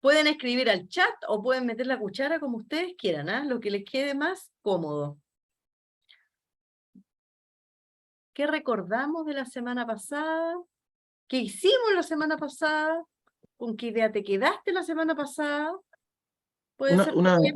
Pueden escribir al chat o pueden meter la cuchara como ustedes quieran, ¿ah? Lo que les quede más cómodo. ¿Qué recordamos de la semana pasada? ¿Qué hicimos la semana pasada? ¿Con qué idea te quedaste la semana pasada? Puede Una, ser una, también.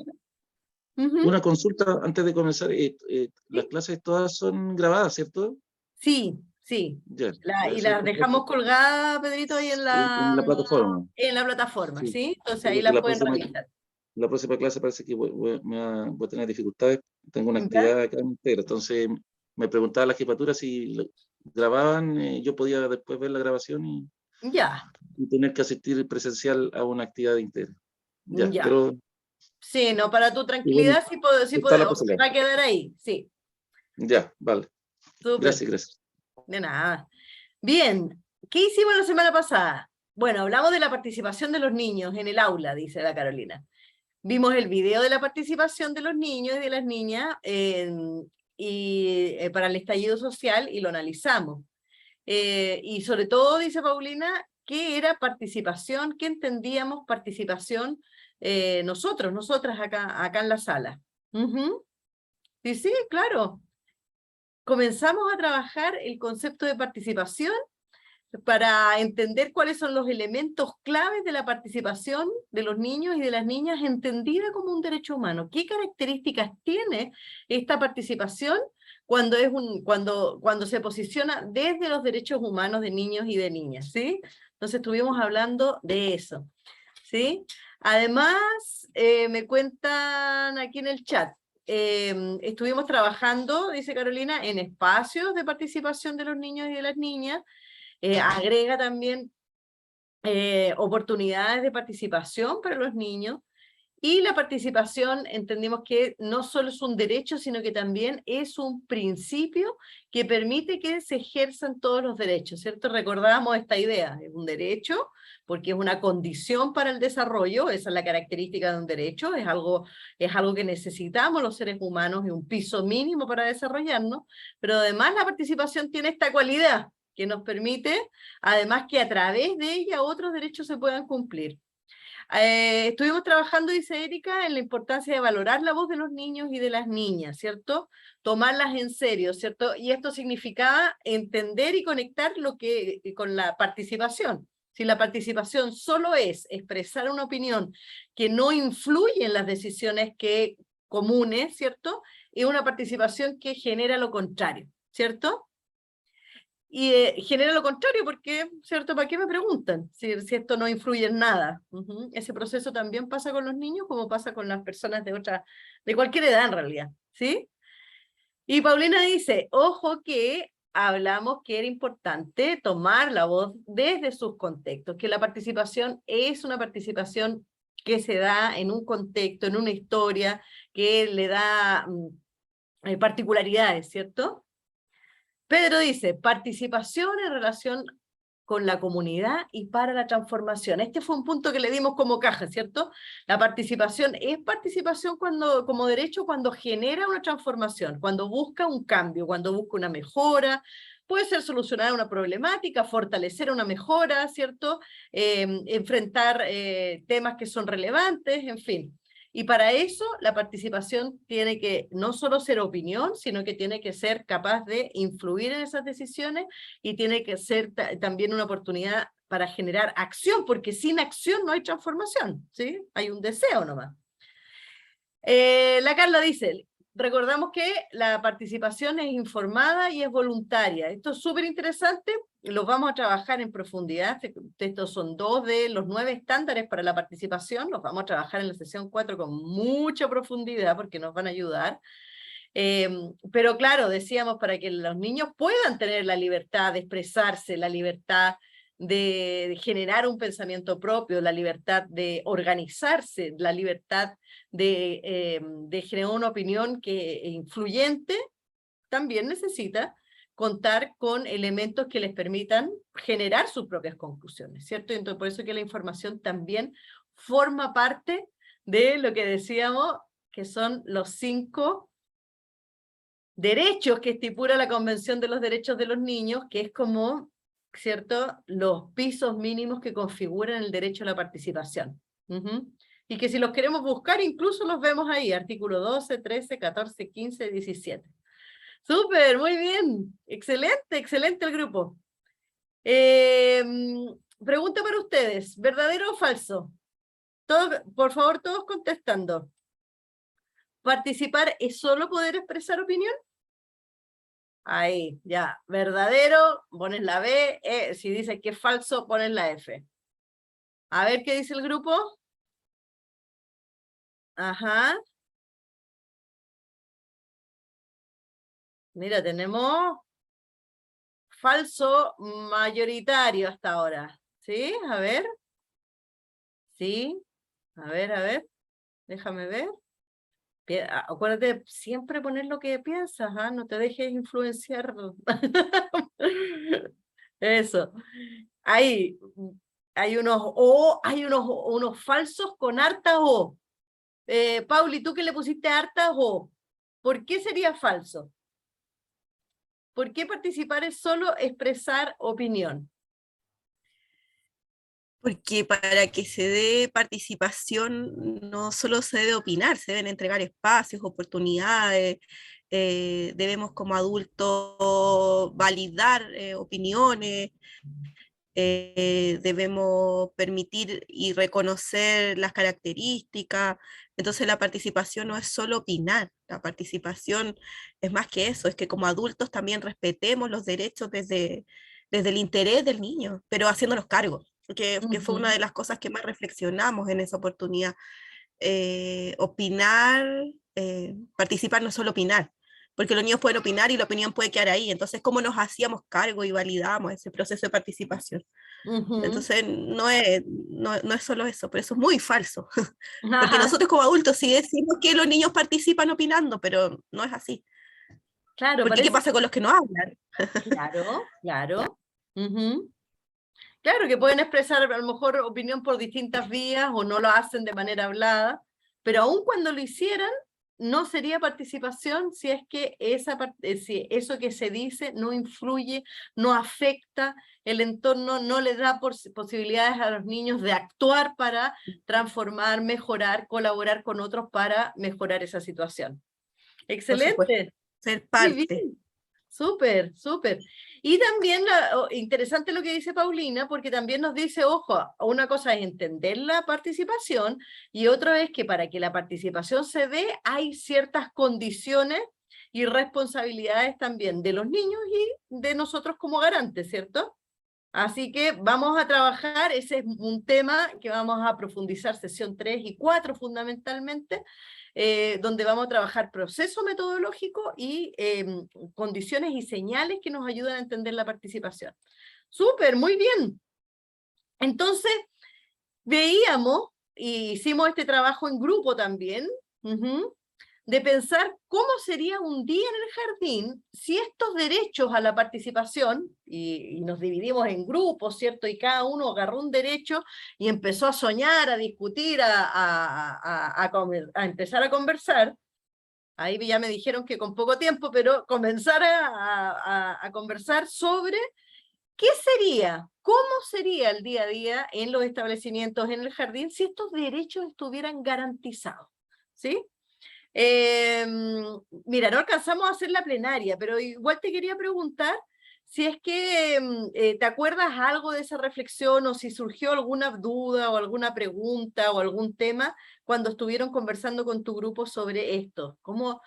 una consulta antes de comenzar. Las Sí, clases todas son grabadas, ¿cierto? sí, sí. Ya, Y eso es las dejamos importante. colgadas, Pedrito, ahí En la plataforma. en la plataforma, Sí. ¿sí? Entonces Sí, ahí porque las pueden revisar. la próxima clase parece que voy a tener dificultades. Tengo una ¿Ya? actividad acá en Integra. Entonces me preguntaba la jefatura si grababan, yo podía después ver la grabación Ya, y tener que asistir presencial a una actividad de Integra. Ya, ya. pero Sí, no, para tu igual tranquilidad sí está la podemos, posibilidad. va a quedar ahí, sí, Ya, vale. súper, Gracias, gracias. de nada. Bien, ¿qué hicimos la semana pasada? Bueno, hablamos de la participación de los niños en el aula, dice la Carolina. Vimos el video de la participación de los niños y de las niñas para el estallido social y lo analizamos. Y sobre todo, dice Paulina, ¿qué era participación? ¿Qué entendíamos participación nosotras acá en la sala? Ujú. Sí, sí, claro. Comenzamos a trabajar el concepto de participación para entender cuáles son los elementos claves de la participación de los niños y de las niñas entendida como un derecho humano. ¿Qué características tiene esta participación cuando se posiciona desde los derechos humanos de niños y de niñas? ¿Sí? Entonces estuvimos hablando de eso. ¿Sí? Además, me cuentan aquí en el chat, estuvimos trabajando, dice Carolina, en espacios de participación de los niños y de las niñas, agrega también oportunidades de participación para los niños, y la participación entendimos que no solo es un derecho, sino que también es un principio que permite que se ejerzan todos los derechos, ¿cierto? Recordábamos esta idea, es un derecho porque es una condición para el desarrollo, esa es la característica de un derecho, es algo que necesitamos los seres humanos, y un piso mínimo para desarrollarnos, pero además la participación tiene esta cualidad que nos permite, además, que a través de ella otros derechos se puedan cumplir. Estuvimos trabajando, dice Erika, en la importancia de valorar la voz de los niños y de las niñas, ¿cierto? Tomarlas en serio, ¿cierto? Y esto significaba entender y conectar con la participación. Si la participación solo es expresar una opinión que no influye en las decisiones comunes, ¿cierto? Es una participación que genera lo contrario, ¿cierto? Y genera lo contrario porque, ¿cierto? ¿Para qué me preguntan si esto no influye en nada? Ese proceso también pasa con los niños como pasa con las personas de cualquier edad en realidad, ¿sí? Y Paulina dice, ojo que hablamos que era importante tomar la voz desde sus contextos, que la participación es una participación que se da en un contexto, en una historia, que le da particularidades, ¿cierto? Pedro dice, participación en relación con la comunidad y para la transformación. Este fue un punto que le dimos como caja, ¿cierto? La participación es participación como derecho cuando genera una transformación, cuando busca un cambio, cuando busca una mejora, puede ser solucionar una problemática, fortalecer una mejora, ¿cierto? Enfrentar temas que son relevantes, en fin. Y para eso la participación tiene que no solo ser opinión, sino que tiene que ser capaz de influir en esas decisiones, y tiene que ser también una oportunidad para generar acción, porque sin acción no hay transformación, ¿sí? Hay un deseo nomás. La Carla dice, recordamos que la participación es informada y es voluntaria. Esto es súper interesante, los vamos a trabajar en profundidad. Estos son 2 de los 9 estándares para la participación, los vamos a trabajar en la sesión 4 con mucha profundidad porque nos van a ayudar. Pero claro, decíamos, para que los niños puedan tener la libertad de expresarse, la libertad de generar un pensamiento propio, la libertad de organizarse, la libertad de generar una opinión influyente, también necesita contar con elementos que les permitan generar sus propias conclusiones, ¿cierto? Entonces, por eso que la información también forma parte de lo que decíamos, que son los 5 derechos que estipula la Convención de los Derechos de los Niños, que es como, ¿cierto?, los pisos mínimos que configuran el derecho a la participación. Ujú. Y que si los queremos buscar, incluso los vemos ahí, artículo 12, 13, 14, 15, 17. Súper, muy bien. Excelente, excelente el grupo. Pregunta para ustedes, ¿verdadero o falso? Todos, por favor, todos contestando. ¿Participar es solo poder expresar opinión? Ahí, ya. ¿Verdadero? Pones la B. Si dices que es falso, pones la F. A ver qué dice el grupo. Ajá. Mira, tenemos falso mayoritario hasta ahora. ¿Sí? A ver. Sí. A ver. Déjame ver. Acuérdate siempre poner lo que piensas, ¿ah? No te dejes influenciar. Eso. Ahí hay unos falsos con harta O. Pauli, ¿tú que le pusiste harta O? ¿Por qué sería falso? ¿Por qué participar es solo expresar opinión? Porque para que se dé participación no solo se debe opinar, se deben entregar espacios, oportunidades, debemos como adultos validar opiniones, debemos permitir y reconocer las características. Entonces la participación no es solo opinar, la participación es más que eso, es que como adultos también respetemos los derechos desde el interés del niño, pero haciéndonos cargo, que fue una de las cosas que más reflexionamos en esa oportunidad. Opinar, participar no es solo opinar, porque los niños pueden opinar y la opinión puede quedar ahí. Entonces, ¿cómo nos hacíamos cargo y validamos ese proceso de participación? Entonces, no es solo eso, pero eso es muy falso, porque Ajá, nosotros como adultos sí decimos que los niños participan opinando, pero no es así. claro, Porque ¿qué parece. pasa con los que no hablan? Claro, claro. Ujú. Claro que pueden expresar a lo mejor opinión por distintas vías o no lo hacen de manera hablada, pero aun cuando lo hicieran, no sería participación si es que si eso que se dice no influye, no afecta el entorno, no le da posibilidades a los niños de actuar para transformar, mejorar, colaborar con otros para mejorar esa situación. Por supuesto, Excelente, ser muy parte. bien. Súper, súper. Y también interesante lo que dice Paulina, porque también nos dice, ojo, una cosa es entender la participación y otra es que para que la participación se dé hay ciertas condiciones y responsabilidades también de los niños y de nosotros como garantes, ¿cierto? Así que vamos a trabajar, ese es un tema que vamos a profundizar sesión 3 y 4 fundamentalmente, donde vamos a trabajar proceso metodológico y condiciones y señales que nos ayudan a entender la participación. Súper, muy bien. Entonces, veíamos, y hicimos este trabajo en grupo también, de pensar cómo sería un día en el jardín si estos derechos a la participación, y nos dividimos en grupos, ¿cierto? Y cada uno agarró un derecho y empezó a soñar, a discutir, a empezar a conversar. Ahí ya me dijeron que con poco tiempo, pero comenzar a conversar sobre qué sería, cómo sería el día a día en los establecimientos en el jardín si estos derechos estuvieran garantizados, ¿sí? Mira, no alcanzamos a hacer la plenaria, pero igual te quería preguntar si es que te acuerdas algo de esa reflexión o si surgió alguna duda o alguna pregunta o algún tema cuando estuvieron conversando con tu grupo sobre esto. ¿Cómo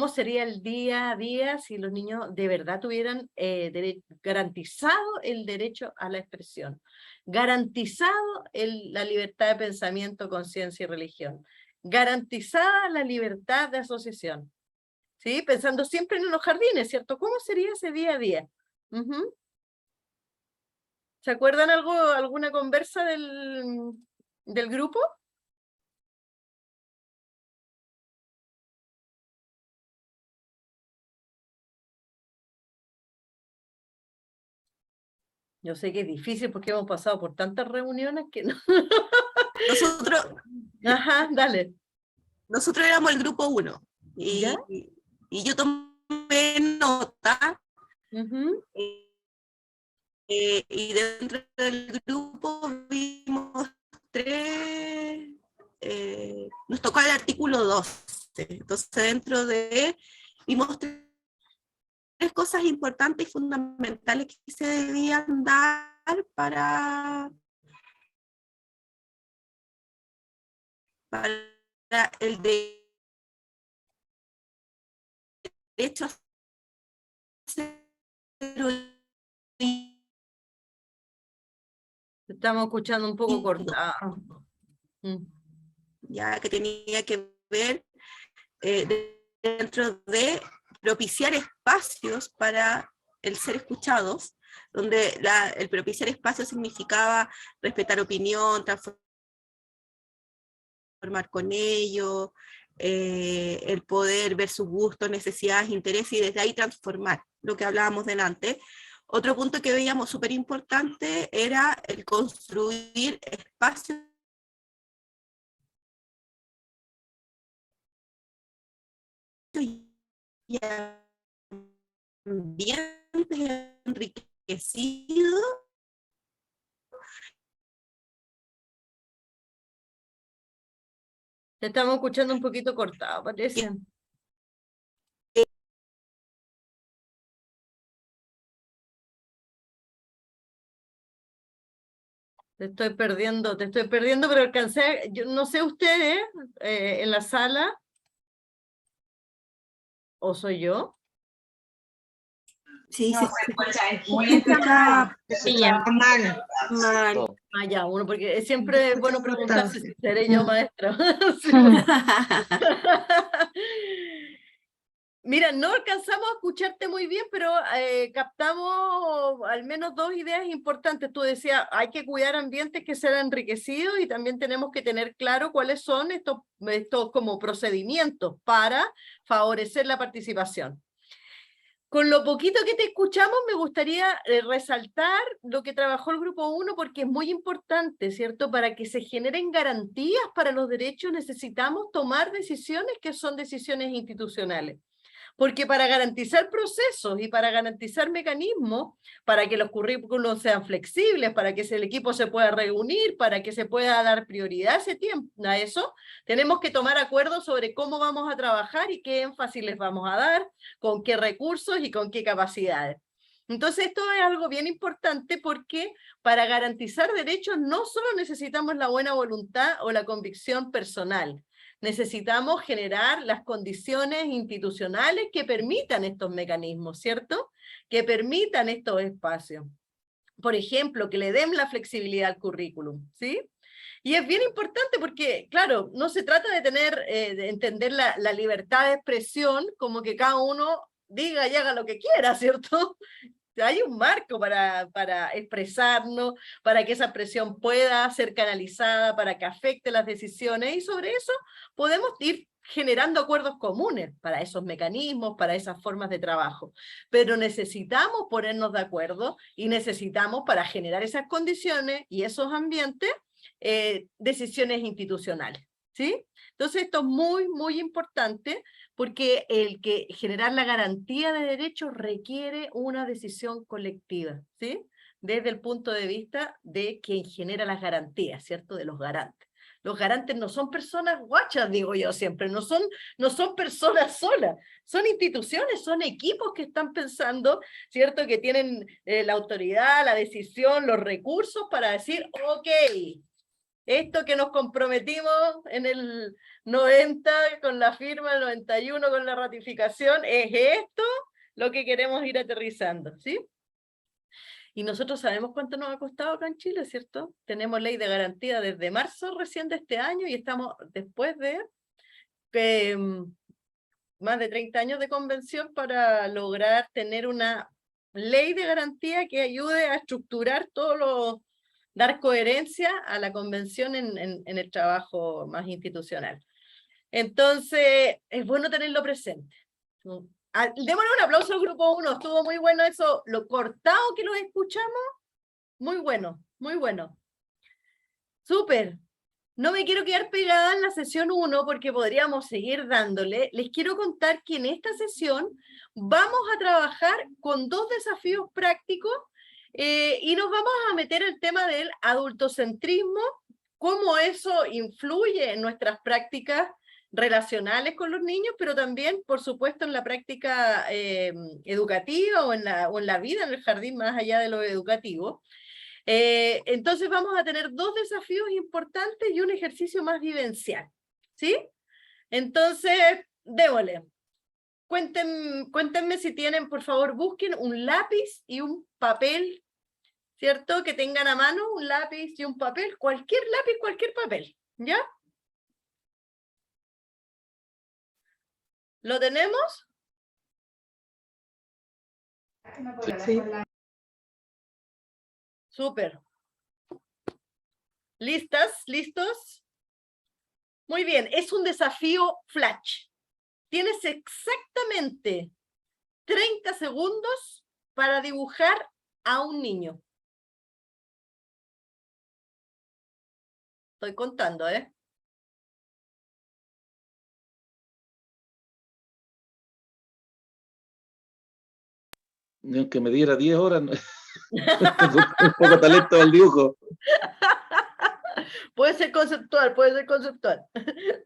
sería el día a día si los niños de verdad tuvieran garantizado el derecho a la expresión? Garantizado la libertad de pensamiento, conciencia y religión, garantizada la libertad de asociación, ¿sí? Pensando siempre en los jardines, ¿cierto? ¿Cómo sería ese día a día? ¿Se acuerdan alguna conversa del grupo? Yo sé que es difícil porque hemos pasado por tantas reuniones que no. Nosotros, Ajá, dale. nosotros éramos el grupo 1 ¿Ya? y yo tomé nota Ujú. y dentro del grupo vimos tres toca el artículo 12. Entonces, dentro de, vimos tres cosas importantes y fundamentales que se debían dar para el derecho a ser Estamos escuchando un poco cortado. ya que tenía que ver dentro de propiciar espacios para el ser escuchados, donde el propiciar espacios significaba respetar opinión, transformar con ellos, el poder ver sus gustos, necesidades, intereses y desde ahí transformar, lo que hablábamos delante. Otro punto que veíamos súper importante era el construir espacios y ambientes enriquecidos. Te estamos escuchando un poquito cortado, parece. Te estoy perdiendo, pero alcancé, yo no sé ustedes, en la sala, ¿o soy yo? Sí, No, se se escucha muy entrecortado. Mal. Ah, ya, bueno, porque siempre es bueno preguntarse si seré yo maestro. Sí. Mira, no alcanzamos a escucharte muy bien, pero captamos al menos dos ideas importantes. Tú decías, hay que cuidar ambientes que sean enriquecidos y también tenemos que tener claro cuáles son estos como procedimientos para favorecer la participación. Con lo poquito que te escuchamos, me gustaría resaltar lo que trabajó el Grupo 1, porque es muy importante, ¿cierto? Para que se generen garantías para los derechos necesitamos tomar decisiones que son decisiones institucionales. Porque para garantizar procesos y para garantizar mecanismos, para que los currículos sean flexibles, para que el equipo se pueda reunir, para que se pueda dar prioridad a eso, tenemos que tomar acuerdos sobre cómo vamos a trabajar y qué énfasis les vamos a dar, con qué recursos y con qué capacidades. Entonces esto es algo bien importante porque para garantizar derechos no solo necesitamos la buena voluntad o la convicción personal, necesitamos generar las condiciones institucionales que permitan estos mecanismos, ¿cierto? Que permitan estos espacios. Por ejemplo, que le den la flexibilidad al currículum, ¿sí? Y es bien importante porque, claro, no se trata de de entender la libertad de expresión como que cada uno diga y haga lo que quiera, ¿cierto? Hay un marco para expresarnos, para que esa presión pueda ser canalizada, para que afecte las decisiones, y sobre eso podemos ir generando acuerdos comunes para esos mecanismos, para esas formas de trabajo. Pero necesitamos ponernos de acuerdo y necesitamos, para generar esas condiciones y esos ambientes, decisiones institucionales, ¿sí? Entonces esto es muy, muy importante porque generar la garantía de derechos requiere una decisión colectiva, ¿sí? Desde el punto de vista de quien genera las garantías, ¿cierto? De los garantes. Los garantes no son personas guachas, digo yo siempre, no son personas solas, son instituciones, son equipos que están pensando, ¿cierto? Que tienen la autoridad, la decisión, los recursos para decir, ok, esto que nos comprometimos en el 90 con la firma, el 91 con la ratificación, es esto lo que queremos ir aterrizando, ¿sí? Y nosotros sabemos cuánto nos ha costado acá en Chile, ¿cierto? Tenemos ley de garantía desde marzo recién de este año y estamos después de más de 30 años de convención para lograr tener una ley de garantía que ayude a estructurar dar coherencia a la convención en el trabajo más institucional. Entonces, es bueno tenerlo presente. Démosle un aplauso al Grupo 1, estuvo muy bueno eso, lo cortado que los escuchamos, muy bueno, muy bueno. Súper. No me quiero quedar pegada en la sesión 1 porque podríamos seguir dándole. Les quiero contar que en esta sesión vamos a trabajar con dos desafíos prácticos y nos vamos a meter el tema del adultocentrismo, cómo eso influye en nuestras prácticas relacionales con los niños, pero también, por supuesto, en la práctica educativa o en la vida en el jardín, más allá de lo educativo. Entonces vamos a tener 2 desafíos importantes y un ejercicio más vivencial, ¿sí? Entonces, démosle. Cuéntenme si tienen, por favor, busquen un lápiz y un papel, ¿cierto? Que tengan a mano un lápiz y un papel, cualquier lápiz, cualquier papel, ¿ya? ¿Lo tenemos? Sí. Súper. ¿Listas? ¿Listos? Muy bien, es un desafío flash. Tienes exactamente 30 segundos para dibujar a un niño. Estoy contando, ¿eh? Ni aunque me diera 10 horas, tengo un poco talento al dibujo. Puede ser conceptual, puede ser conceptual.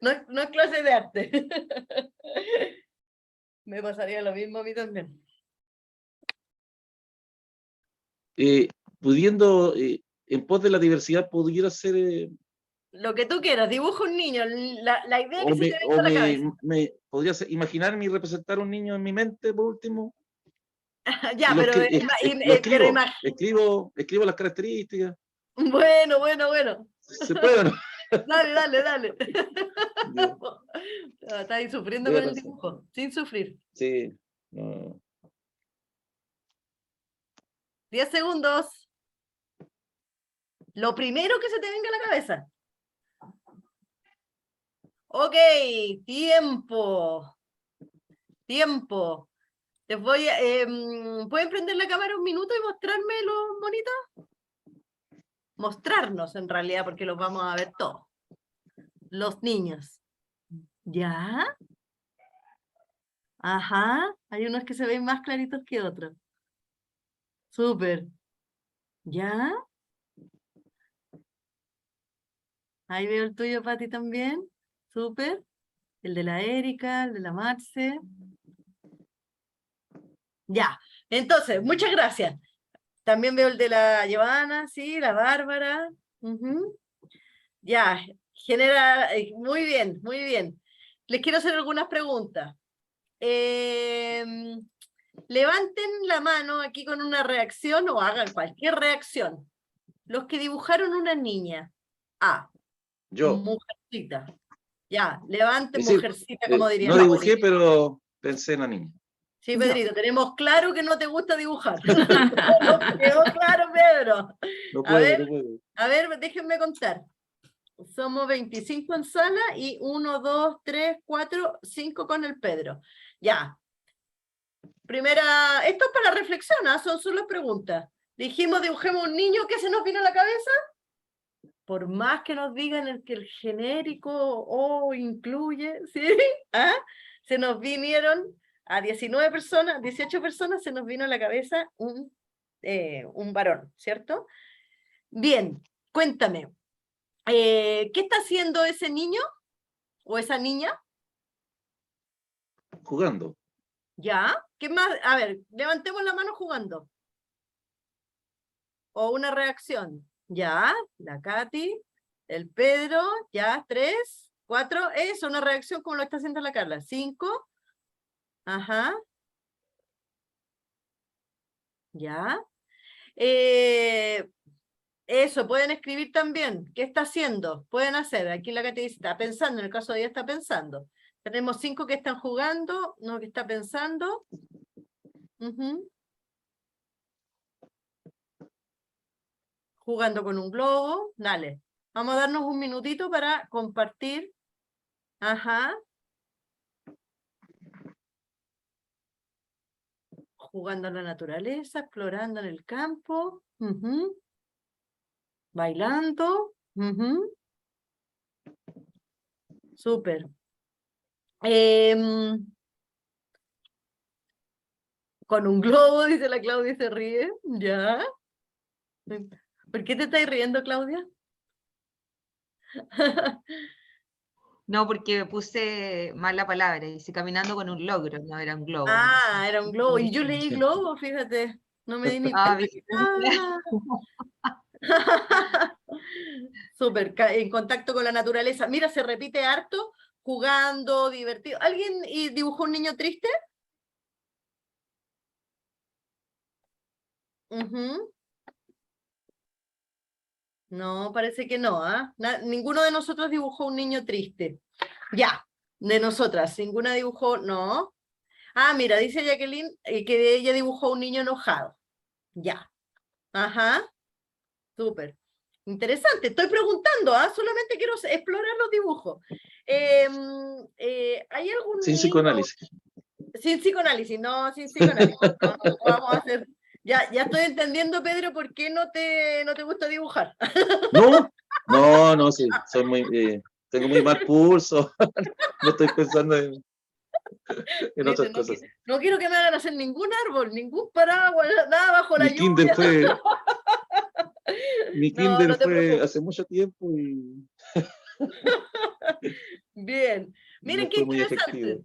No es clase de arte. Me pasaría lo mismo a mí también. Pudiendo, en pos de la diversidad, pudiera ser... Lo que tú quieras, dibuja un niño, la idea que o se me, te venga a la cabeza. podría imaginarme y representar un niño en mi mente, por último. Ya, Y lo pero, escribo, escribo las características. Bueno. ¿Se puede o no? Dale. Ya, Estás ahí sufriendo voy a con el pensar. dibujo, sin sufrir. Sí. No. 10 segundos. Lo primero que se te venga a la cabeza. Ok, tiempo. Les voy a, ¿pueden prender la cámara un minuto y mostrarme los monitos? Mostrarnos en realidad, porque los vamos a ver todos. Los niños. ¿Ya? Ajá, hay unos que se ven más claritos que otros. Súper. ¿Ya? Ahí veo el tuyo, Pati, también. Súper. El de la Erika, el de la Marce. Ya. Entonces, muchas gracias. También veo el de la Giovanna, sí, la Bárbara. Ya, muy bien, muy bien. Les quiero hacer algunas preguntas. Levanten la mano aquí con una reacción o hagan cualquier reacción. Los que dibujaron una niña. Yo. Mujercita. Ya, levanten Es decir, mujercita, como diría no la dibujé, abuelita. pero pensé en la niña. Sí, Pedrito, tenemos claro que no te gusta dibujar. Nos quedó claro, Pedro. No A puedo. ver, déjenme contar. Somos 25 en sala y 1, 2, 3, 4, 5 con el Pedro. Ya. Primera, esto es para reflexión, son solo preguntas. Dijimos, dibujemos un niño, ¿qué se nos vino a la cabeza? Por más que nos digan que el genérico incluye, ¿sí? Se nos vinieron a 19 personas, 18 personas, se nos vino a la cabeza un varón, ¿cierto? Bien, cuéntame. ¿Qué está haciendo ese niño o esa niña? Jugando. ¿Ya? ¿Qué más? A ver, levantemos la mano jugando. O una reacción. ¿Ya? La Katy, el Pedro, ya, 3, 4, eso, una reacción como lo está haciendo la Carla. 5, ajá. ¿Ya? Eso, pueden escribir también. ¿Qué está haciendo? Pueden hacer. Aquí la Katy dice, está pensando, en el caso de ella está pensando. Tenemos 5 que están jugando, uno que está pensando. Jugando con un globo. Dale. Vamos a darnos un minutito para compartir. Ajá. Jugando en la naturaleza, explorando en el campo. Bailando. Súper. Con un globo, dice la Claudia y se ríe. ¿Ya? ¿Por qué te estás riendo, Claudia? No, porque puse mal la palabra, dice caminando con un logro, no era un globo. Ah, era un globo. Y yo leí globo, fíjate. No me di ni Ah, cuenta. ¿viste? Súper, en contacto con la naturaleza. Mira, se repite harto, jugando, divertido. ¿Alguien dibujó un niño triste? Ujú. No, parece que no, ¿ah? Ninguno de nosotros dibujó un niño triste. Ya, de nosotras, ninguna dibujó, no. Ah, mira, dice Jacqueline que ella dibujó un niño enojado. Ya, ajá, súper. Interesante, estoy preguntando, ¿ah? Solamente quiero explorar los dibujos. ¿Hay algún Sin niño psicoanálisis. sin psicoanálisis? No, sin psicoanálisis. No, no vamos a hacer. Ya estoy entendiendo, Pedro, por qué no te gusta dibujar. No, no, no, sí, soy tengo muy mal pulso. No estoy pensando en Dice, otras no, cosas. no quiero que me hagan hacer ningún árbol, ningún paraguas, nada bajo la Mi kinder lluvia. fue, mi No, kinder no te fue preocupes. hace mucho tiempo y Bien. no Miren qué fue muy interesante. efectivo.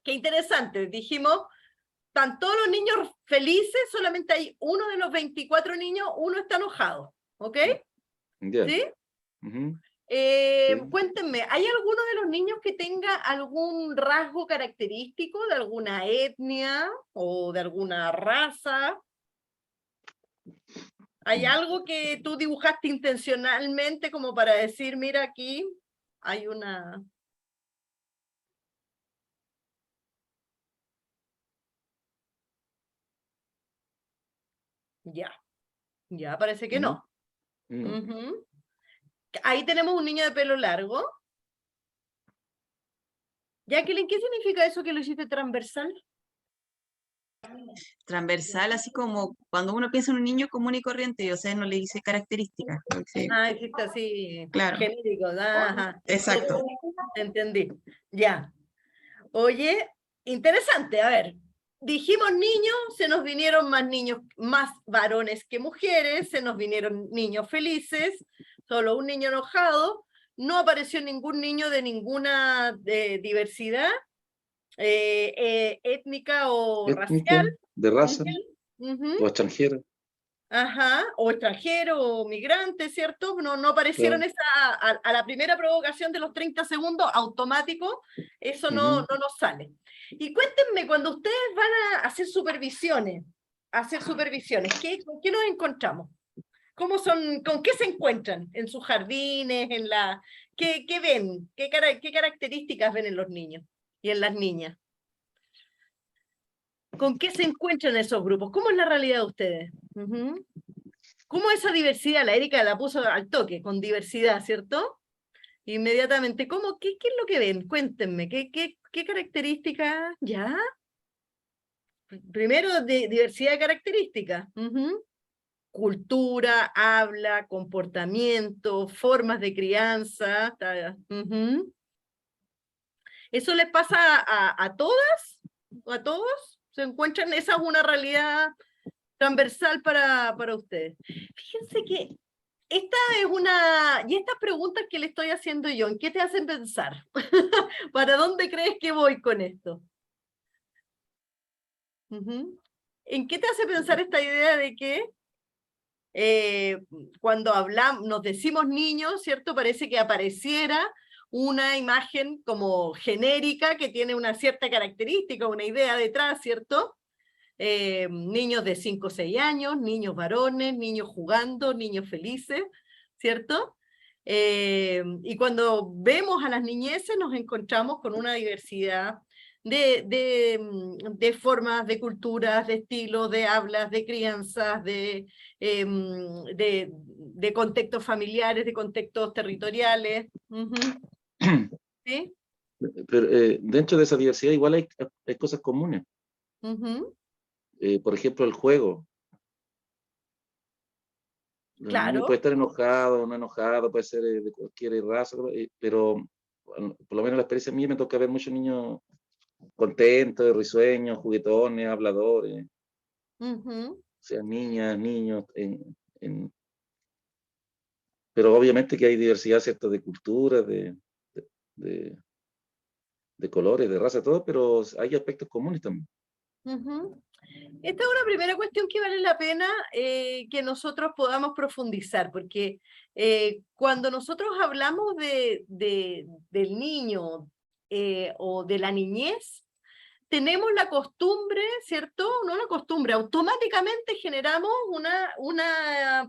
Qué interesante. Dijimos, están todos los niños felices, solamente hay uno de los 24 niños, uno está enojado. ¿Ok? Ya. ¿Sí? Ujú, sí. Cuéntenme, ¿hay alguno de los niños que tenga algún rasgo característico de alguna etnia o de alguna raza? ¿Hay algo que tú dibujaste intencionalmente como para decir, mira aquí hay una... Ya, ya parece que No, no. no. Ujú. Ahí tenemos un niño de pelo largo. Jacqueline, ¿qué significa eso que lo hiciste transversal? Transversal, así como cuando uno piensa en un niño común y corriente, o sea, no le dice características. Sí, Ah, hiciste así, claro, genérico. Ajá. exacto. Entendí. Ya. Oye, interesante, a ver, dijimos niños, se nos vinieron más niños, más varones que mujeres, se nos vinieron niños felices, solo un niño enojado, no apareció ningún niño de ninguna diversidad étnica o Étnica, racial. de raza Ujú, ujú. o extranjera. Ajá, o extranjero o migrante, ¿cierto? No aparecieron Claro. esa, a la primera provocación de los 30 segundos, automático, eso no Ujú. nos sale. Y cuéntenme, cuando ustedes van a hacer supervisiones, ¿con qué nos encontramos? ¿Cómo son, con qué se encuentran en sus jardines, qué ven? ¿Qué características ven en los niños y en las niñas? ¿Con qué se encuentran esos grupos? ¿Cómo es la realidad de ustedes? Ujú. ¿Cómo esa diversidad? La Erika la puso al toque, con diversidad, ¿cierto? Inmediatamente, qué es lo que ven? Cuéntenme, ¿qué características? ¿Ya? Primero, diversidad de características. Ujú. Cultura, habla, comportamiento, formas de crianza. Ujú. ¿Eso les pasa a todas? ¿A todos? ¿Se encuentran? ¿Esa es una realidad transversal para ustedes? Fíjense que esta es y estas preguntas que le estoy haciendo yo, ¿en qué te hacen pensar? ¿Para dónde crees que voy con esto? Ujú. ¿En qué te hace pensar esta idea de que cuando hablamos, nos decimos niños, ¿cierto? Parece que apareciera una imagen como genérica que tiene una cierta característica, una idea detrás, ¿cierto? Niños de 5 o 6 años, niños varones, niños jugando, niños felices, ¿cierto? Y cuando vemos a las niñeces nos encontramos con una diversidad de formas, de culturas, de estilos, de hablas, de crianzas, de contextos familiares, de contextos territoriales. Ujú. ¿Sí? Pero dentro de esa diversidad igual hay cosas comunes. Ujú. Por ejemplo, el juego. El niño puede Claro. estar enojado o no enojado, puede ser de cualquier raza, pero bueno, por lo menos la experiencia mía me toca ver muchos niños contentos, risueños, juguetones, habladores, Ujú. sean niñas, niños, pero obviamente que hay diversidad, ¿cierto?, de culturas, de colores, de raza, todo, pero hay aspectos comunes también. Ujú. Esta es una primera cuestión que vale la pena que nosotros podamos profundizar, porque cuando nosotros hablamos del niño o de la niñez, tenemos la costumbre, ¿cierto? No la costumbre, automáticamente generamos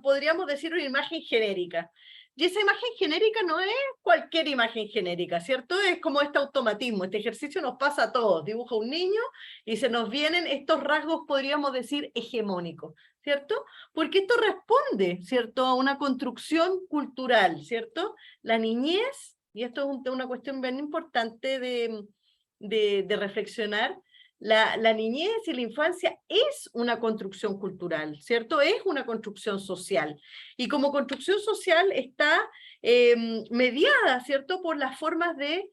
podríamos decir, una imagen genérica. Y esa imagen genérica no es cualquier imagen genérica, ¿cierto? Es como este automatismo, este ejercicio nos pasa a todos. Dibuja un niño y se nos vienen estos rasgos, podríamos decir, hegemónicos, ¿cierto? Porque esto responde, ¿cierto?, a una construcción cultural, ¿cierto? La niñez, y esto es una cuestión bien importante de reflexionar, la niñez y la infancia es una construcción cultural, ¿cierto? Es una construcción social. Y como construcción social está mediada, ¿cierto?, por las formas de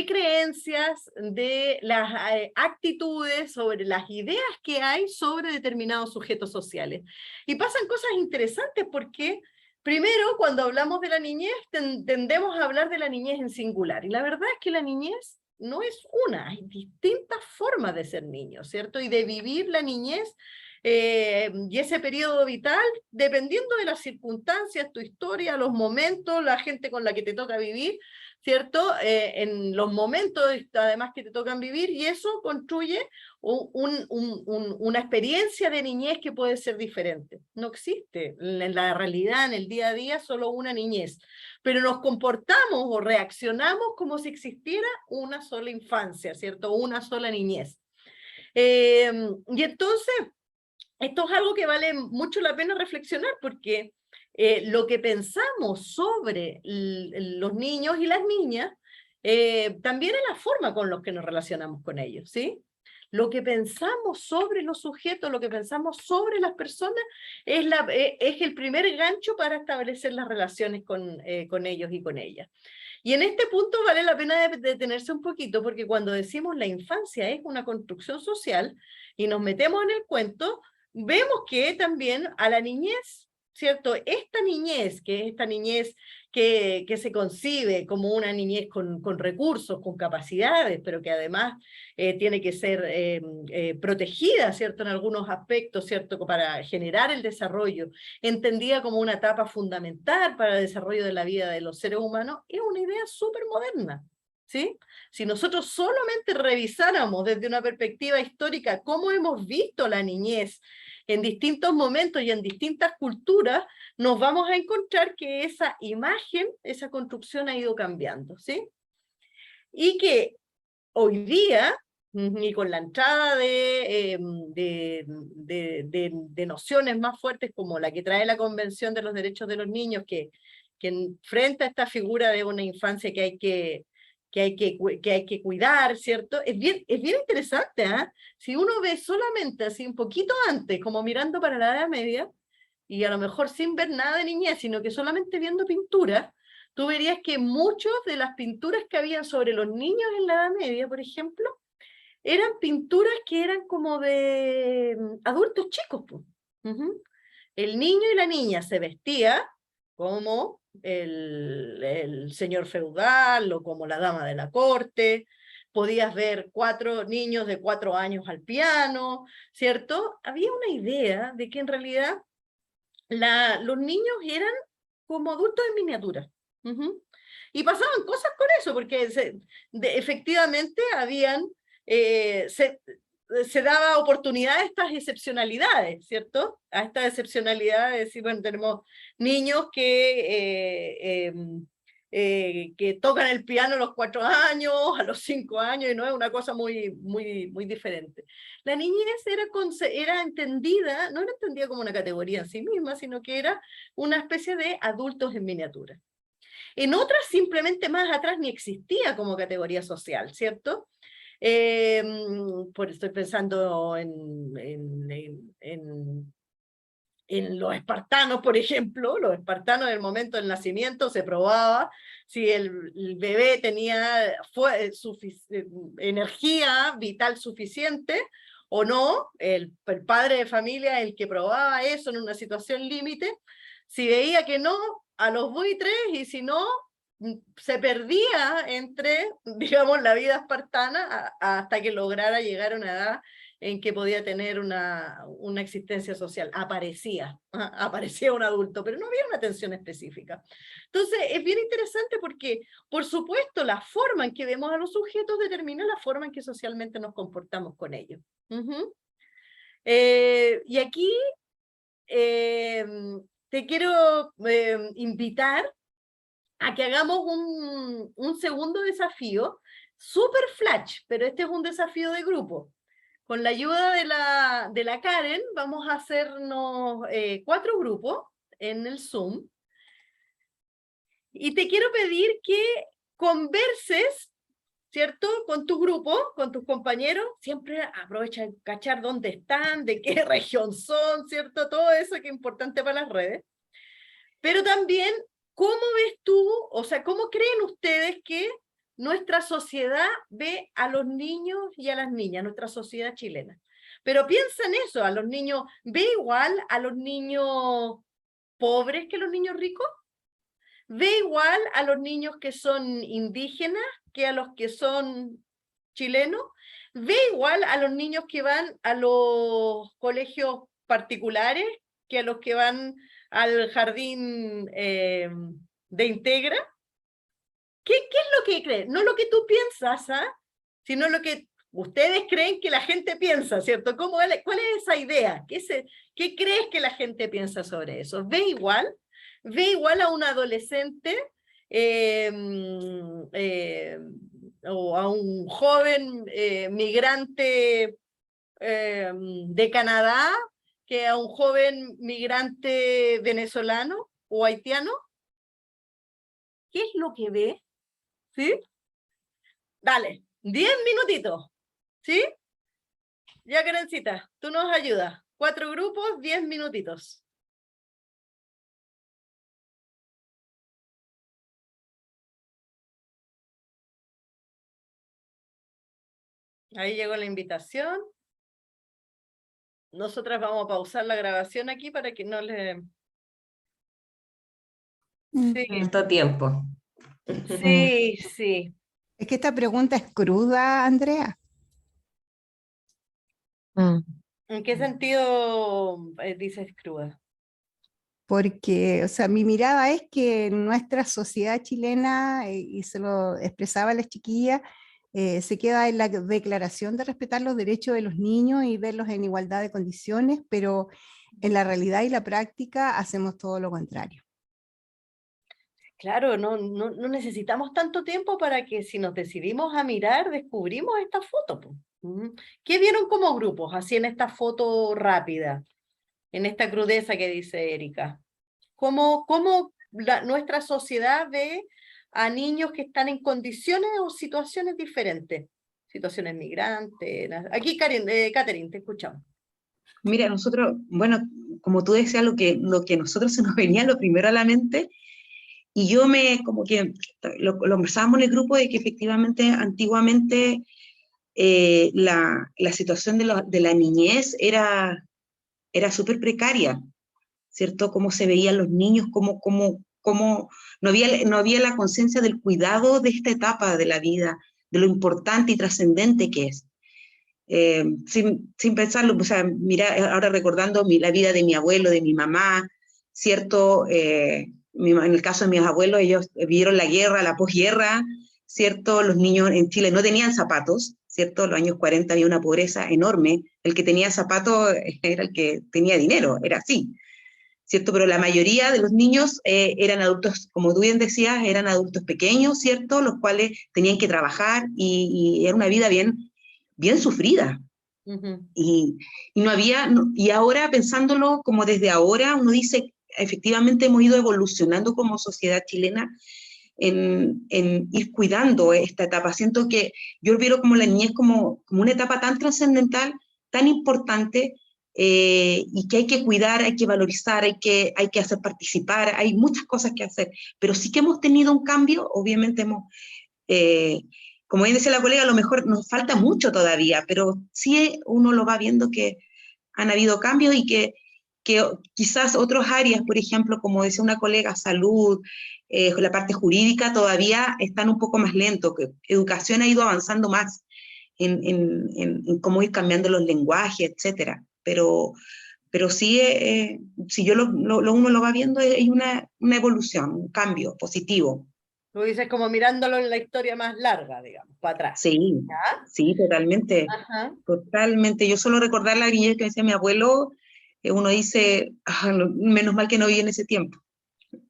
creencias, de las actitudes, sobre las ideas que hay sobre determinados sujetos sociales. Y pasan cosas interesantes porque primero, cuando hablamos de la niñez, tendemos a hablar de la niñez en singular. Y la verdad es que la niñez no es una, hay distintas formas de ser niño, ¿cierto? Y de vivir la niñez y ese periodo vital, dependiendo de las circunstancias, tu historia, los momentos, la gente con la que te toca vivir, ¿cierto? En los momentos, además, que te tocan vivir, y eso construye una experiencia de niñez que puede ser diferente. No existe en la realidad, en el día a día, solo una niñez, pero nos comportamos o reaccionamos como si existiera una sola infancia, ¿cierto? Una sola niñez. Y entonces, esto es algo que vale mucho la pena reflexionar, porque lo que pensamos sobre los niños y las niñas también es la forma con los que nos relacionamos con ellos, ¿sí? Lo que pensamos sobre los sujetos, lo que pensamos sobre las personas, es el primer gancho para establecer las relaciones con ellos y con ellas. Y en este punto vale la pena detenerse un poquito, porque cuando decimos la infancia es una construcción social y nos metemos en el cuento, vemos que también a la niñez, ¿cierto? Esta niñez, que es esta niñez que se concibe como una niñez con recursos, con capacidades, pero que además tiene que ser protegida, ¿cierto?, en algunos aspectos, ¿cierto?, para generar el desarrollo, entendida como una etapa fundamental para el desarrollo de la vida de los seres humanos, es una idea súper moderna, ¿sí? Si nosotros solamente revisáramos desde una perspectiva histórica cómo hemos visto la niñez en distintos momentos y en distintas culturas, nos vamos a encontrar que esa imagen, esa construcción ha ido cambiando, ¿sí? Y que hoy día, y con la entrada de nociones más fuertes como la que trae la Convención de los Derechos de los Niños, que enfrenta esta figura de una infancia que hay que cuidar, ¿cierto? Es bien interesante, ¿eh? Si uno ve solamente así un poquito antes, como mirando para la Edad Media, y a lo mejor sin ver nada de niñez, sino que solamente viendo pinturas, tú verías que muchas de las pinturas que habían sobre los niños en la Edad Media, por ejemplo, eran pinturas que eran como de adultos chicos, pues. El niño y la niña se vestía como el señor feudal o como la dama de la corte. Podías ver 4 niños de 4 años al piano, ¿cierto? Había una idea de que en realidad los niños eran como adultos en miniatura. Y pasaban cosas con eso, porque efectivamente habían, se daba oportunidad a estas excepcionalidades, ¿cierto? A estas excepcionalidades de decir, bueno, tenemos niños que tocan el piano a los 4 años, a los 5 años, y no es una cosa muy, muy, muy diferente. La niñez era entendida, no era entendida como una categoría en sí misma, sino que era una especie de adultos en miniatura. En otras simplemente más atrás ni existía como categoría social, ¿cierto? Estoy pensando en los espartanos, por ejemplo. Los espartanos, en el momento del nacimiento se probaba si el bebé tenía energía vital suficiente o no. El padre de familia, el que probaba eso en una situación límite, si veía que no, a los buitres, y si no, se perdía entre, digamos, la vida espartana hasta que lograra llegar a una edad en que podía tener una existencia social. Aparecía un adulto, pero no había una atención específica. Entonces, es bien interesante porque, por supuesto, la forma en que vemos a los sujetos determina la forma en que socialmente nos comportamos con ellos. Y aquí te quiero invitar a que hagamos un segundo desafío, super flash, pero este es un desafío de grupo. Con la ayuda de la Karen, vamos a hacernos 4 grupos en el Zoom. Y te quiero pedir que converses, ¿cierto? Con tu grupo, con tus compañeros. Siempre aprovecha de cachar dónde están, de qué región son, ¿cierto? Todo eso que es importante para las redes. Pero también, ¿cómo ves tú, o sea, cómo creen ustedes que nuestra sociedad ve a los niños y a las niñas, nuestra sociedad chilena? Pero piensa en eso, a los niños, ¿ve igual a los niños pobres que a los niños ricos? ¿Ve igual a los niños que son indígenas que a los que son chilenos? ¿Ve igual a los niños que van a los colegios particulares que a los que van al jardín de Integra? ¿Qué es lo que creen? No lo que tú piensas, sino lo que ustedes creen que la gente piensa, ¿cierto? ¿Cuál es esa idea? ¿Qué crees que la gente piensa sobre eso? ¿Ve igual? ¿Ve igual a un adolescente o a un joven migrante de Canadá que a un joven migrante venezolano o haitiano? ¿Qué es lo que ve? ¿Sí? Dale, 10 minutitos. ¿Sí? Ya, Karencita, tú nos ayudas. 4 grupos, 10 minutitos. Ahí llegó la invitación. Nosotras vamos a pausar la grabación aquí para que no le... Sí, Tanto tiempo. sí, sí. Es que esta pregunta es cruda, Andrea, ¿En qué sentido dices cruda? porque, o sea, mi mirada es que nuestra sociedad chilena, y se lo expresaba la chiquilla, se queda en la declaración de respetar los derechos de los niños y verlos en igualdad de condiciones, pero en la realidad y la práctica hacemos todo lo contrario. Claro, no necesitamos tanto tiempo para que si nos decidimos a mirar, descubrimos esta foto, po. ¿Qué vieron como grupos, así en esta foto rápida, en esta crudeza que dice Erika? ¿Cómo nuestra sociedad ve a niños que están en condiciones o situaciones diferentes? Situaciones migrantes. Aquí, Catherine, te escuchamos. Mira, nosotros, bueno, como tú decías, lo que a nosotros se nos venía lo primero a la mente, y yo como que lo conversábamos en el grupo de que efectivamente antiguamente la situación de la niñez era súper precaria, ¿cierto? Cómo se veían los niños, cómo no había la conciencia del cuidado de esta etapa de la vida, de lo importante y trascendente que es. Sin pensarlo, o sea, mira, ahora recordando la vida de mi abuelo, de mi mamá, ¿cierto? En el caso de mis abuelos, ellos vivieron la guerra, la posguerra, ¿cierto? Los niños en Chile no tenían zapatos, ¿cierto? En los años 40 había una pobreza enorme, el que tenía zapatos era el que tenía dinero, era así, ¿cierto? Pero la mayoría de los niños eran adultos, como tú bien decías, eran adultos pequeños, ¿cierto? Los cuales tenían que trabajar y era una vida bien sufrida. Y no había, y ahora pensándolo como desde ahora, uno dice, efectivamente hemos ido evolucionando como sociedad chilena en ir cuidando esta etapa. Siento que yo veo como la niñez como una etapa tan trascendental, tan importante, y que hay que cuidar, hay que valorizar, hay que hacer participar, hay muchas cosas que hacer, pero sí que hemos tenido un cambio, obviamente hemos... como bien decía la colega, a lo mejor nos falta mucho todavía, pero sí uno lo va viendo que han habido cambios y que que quizás otras áreas, por ejemplo, como decía una colega, salud, la parte jurídica, todavía están un poco más lentos, que educación ha ido avanzando más en cómo ir cambiando los lenguajes, etcétera. Pero sí, si uno lo va viendo, hay una evolución, un cambio positivo. Tú dices como mirándolo en la historia más larga, digamos, para atrás. Sí, ¿Ya? sí, totalmente. Ajá. Totalmente. Yo solo recordar la niñez que decía mi abuelo, uno dice, menos mal que no viví en ese tiempo.